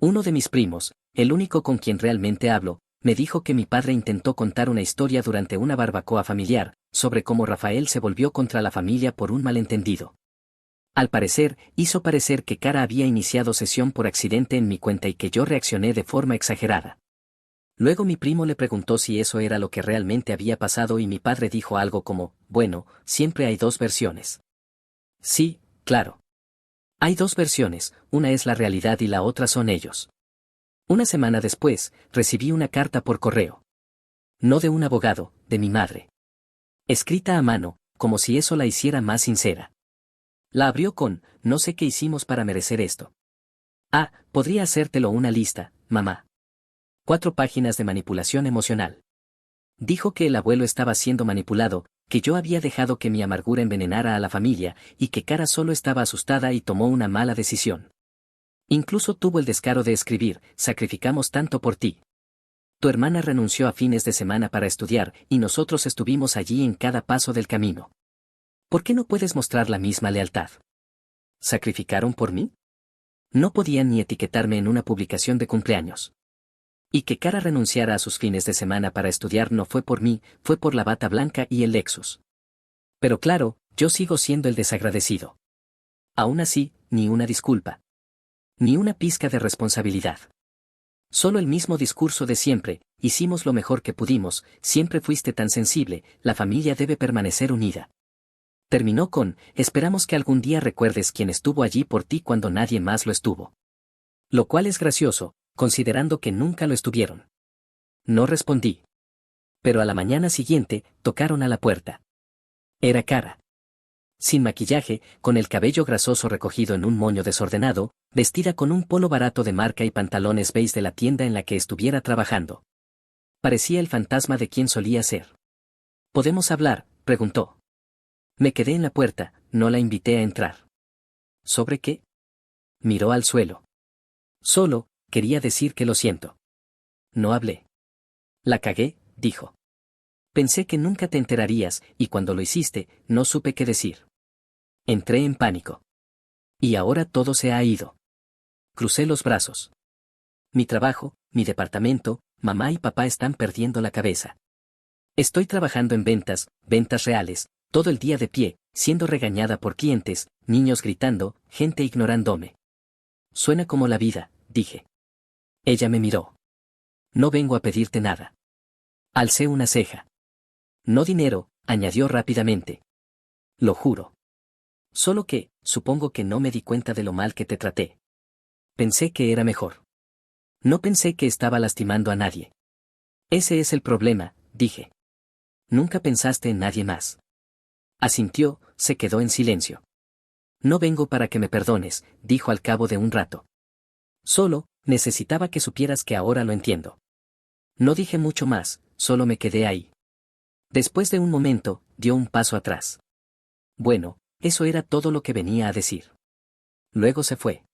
Uno de mis primos, el único con quien realmente hablo, me dijo que mi padre intentó contar una historia durante una barbacoa familiar, sobre cómo Rafael se volvió contra la familia por un malentendido. Al parecer, hizo parecer que Cara había iniciado sesión por accidente en mi cuenta y que yo reaccioné de forma exagerada. Luego mi primo le preguntó si eso era lo que realmente había pasado y mi padre dijo algo como, bueno, siempre hay 2 versiones. Sí, claro. Hay 2 versiones, una es la realidad y la otra son ellos. Una semana después, recibí una carta por correo. No de un abogado, de mi madre. Escrita a mano, como si eso la hiciera más sincera. La abrió con, no sé qué hicimos para merecer esto. Ah, podría hacértelo una lista, mamá. 4 páginas de manipulación emocional. Dijo que el abuelo estaba siendo manipulado, que yo había dejado que mi amargura envenenara a la familia, y que Cara solo estaba asustada y tomó una mala decisión. Incluso tuvo el descaro de escribir, sacrificamos tanto por ti. Tu hermana renunció a fines de semana para estudiar, y nosotros estuvimos allí en cada paso del camino. ¿Por qué no puedes mostrar la misma lealtad? ¿Sacrificaron por mí? No podían ni etiquetarme en una publicación de cumpleaños. Y que Cara renunciara a sus fines de semana para estudiar no fue por mí, fue por la bata blanca y el Lexus. Pero claro, yo sigo siendo el desagradecido. Aún así, ni una disculpa. Ni una pizca de responsabilidad. Solo el mismo discurso de siempre, hicimos lo mejor que pudimos, siempre fuiste tan sensible, la familia debe permanecer unida. Terminó con, esperamos que algún día recuerdes quién estuvo allí por ti cuando nadie más lo estuvo. Lo cual es gracioso, considerando que nunca lo estuvieron. No respondí. Pero a la mañana siguiente, tocaron a la puerta. Era Cara. Sin maquillaje, con el cabello grasoso recogido en un moño desordenado, vestida con un polo barato de marca y pantalones beige de la tienda en la que estuviera trabajando. Parecía el fantasma de quien solía ser. ¿Podemos hablar?, preguntó. Me quedé en la puerta, no la invité a entrar. ¿Sobre qué? Miró al suelo. Solo, quería decir que lo siento. No hablé. La cagué, dijo. Pensé que nunca te enterarías, y cuando lo hiciste, no supe qué decir. Entré en pánico. Y ahora todo se ha ido. Crucé los brazos. Mi trabajo, mi departamento, mamá y papá están perdiendo la cabeza. Estoy trabajando en ventas, ventas reales, todo el día de pie, siendo regañada por clientes, niños gritando, gente ignorándome. Suena como la vida, dije. Ella me miró. No vengo a pedirte nada. Alcé una ceja. No dinero, añadió rápidamente. Lo juro. Solo que, supongo que no me di cuenta de lo mal que te traté. Pensé que era mejor. No pensé que estaba lastimando a nadie. Ese es el problema, dije. Nunca pensaste en nadie más. Asintió, se quedó en silencio. No vengo para que me perdones, dijo al cabo de un rato. Solo, necesitaba que supieras que ahora lo entiendo. No dije mucho más, solo me quedé ahí. Después de un momento, dio un paso atrás. Bueno, eso era todo lo que venía a decir. Luego se fue.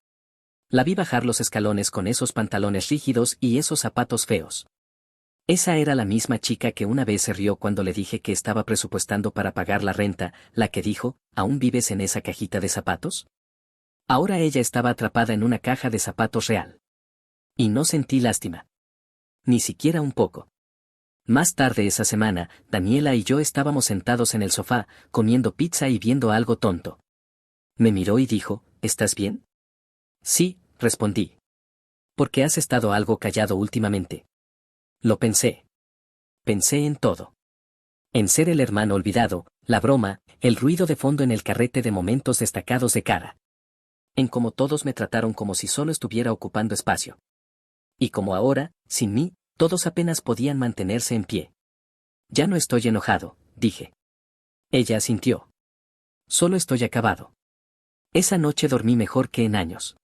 La vi bajar los escalones con esos pantalones rígidos y esos zapatos feos. Esa era la misma chica que una vez se rió cuando le dije que estaba presupuestando para pagar la renta, la que dijo, ¿aún vives en esa cajita de zapatos? Ahora ella estaba atrapada en una caja de zapatos real. Y no sentí lástima. Ni siquiera un poco. Más tarde esa semana, Daniela y yo estábamos sentados en el sofá, comiendo pizza y viendo algo tonto. Me miró y dijo, ¿estás bien? Sí, respondí. ¿Por qué has estado algo callado últimamente? Lo pensé. Pensé en todo. En ser el hermano olvidado, la broma, el ruido de fondo en el carrete de momentos destacados de cara. En cómo todos me trataron como si solo estuviera ocupando espacio. Y como ahora, sin mí, todos apenas podían mantenerse en pie. Ya no estoy enojado, dije. Ella asintió. Solo estoy acabado. Esa noche dormí mejor que en años.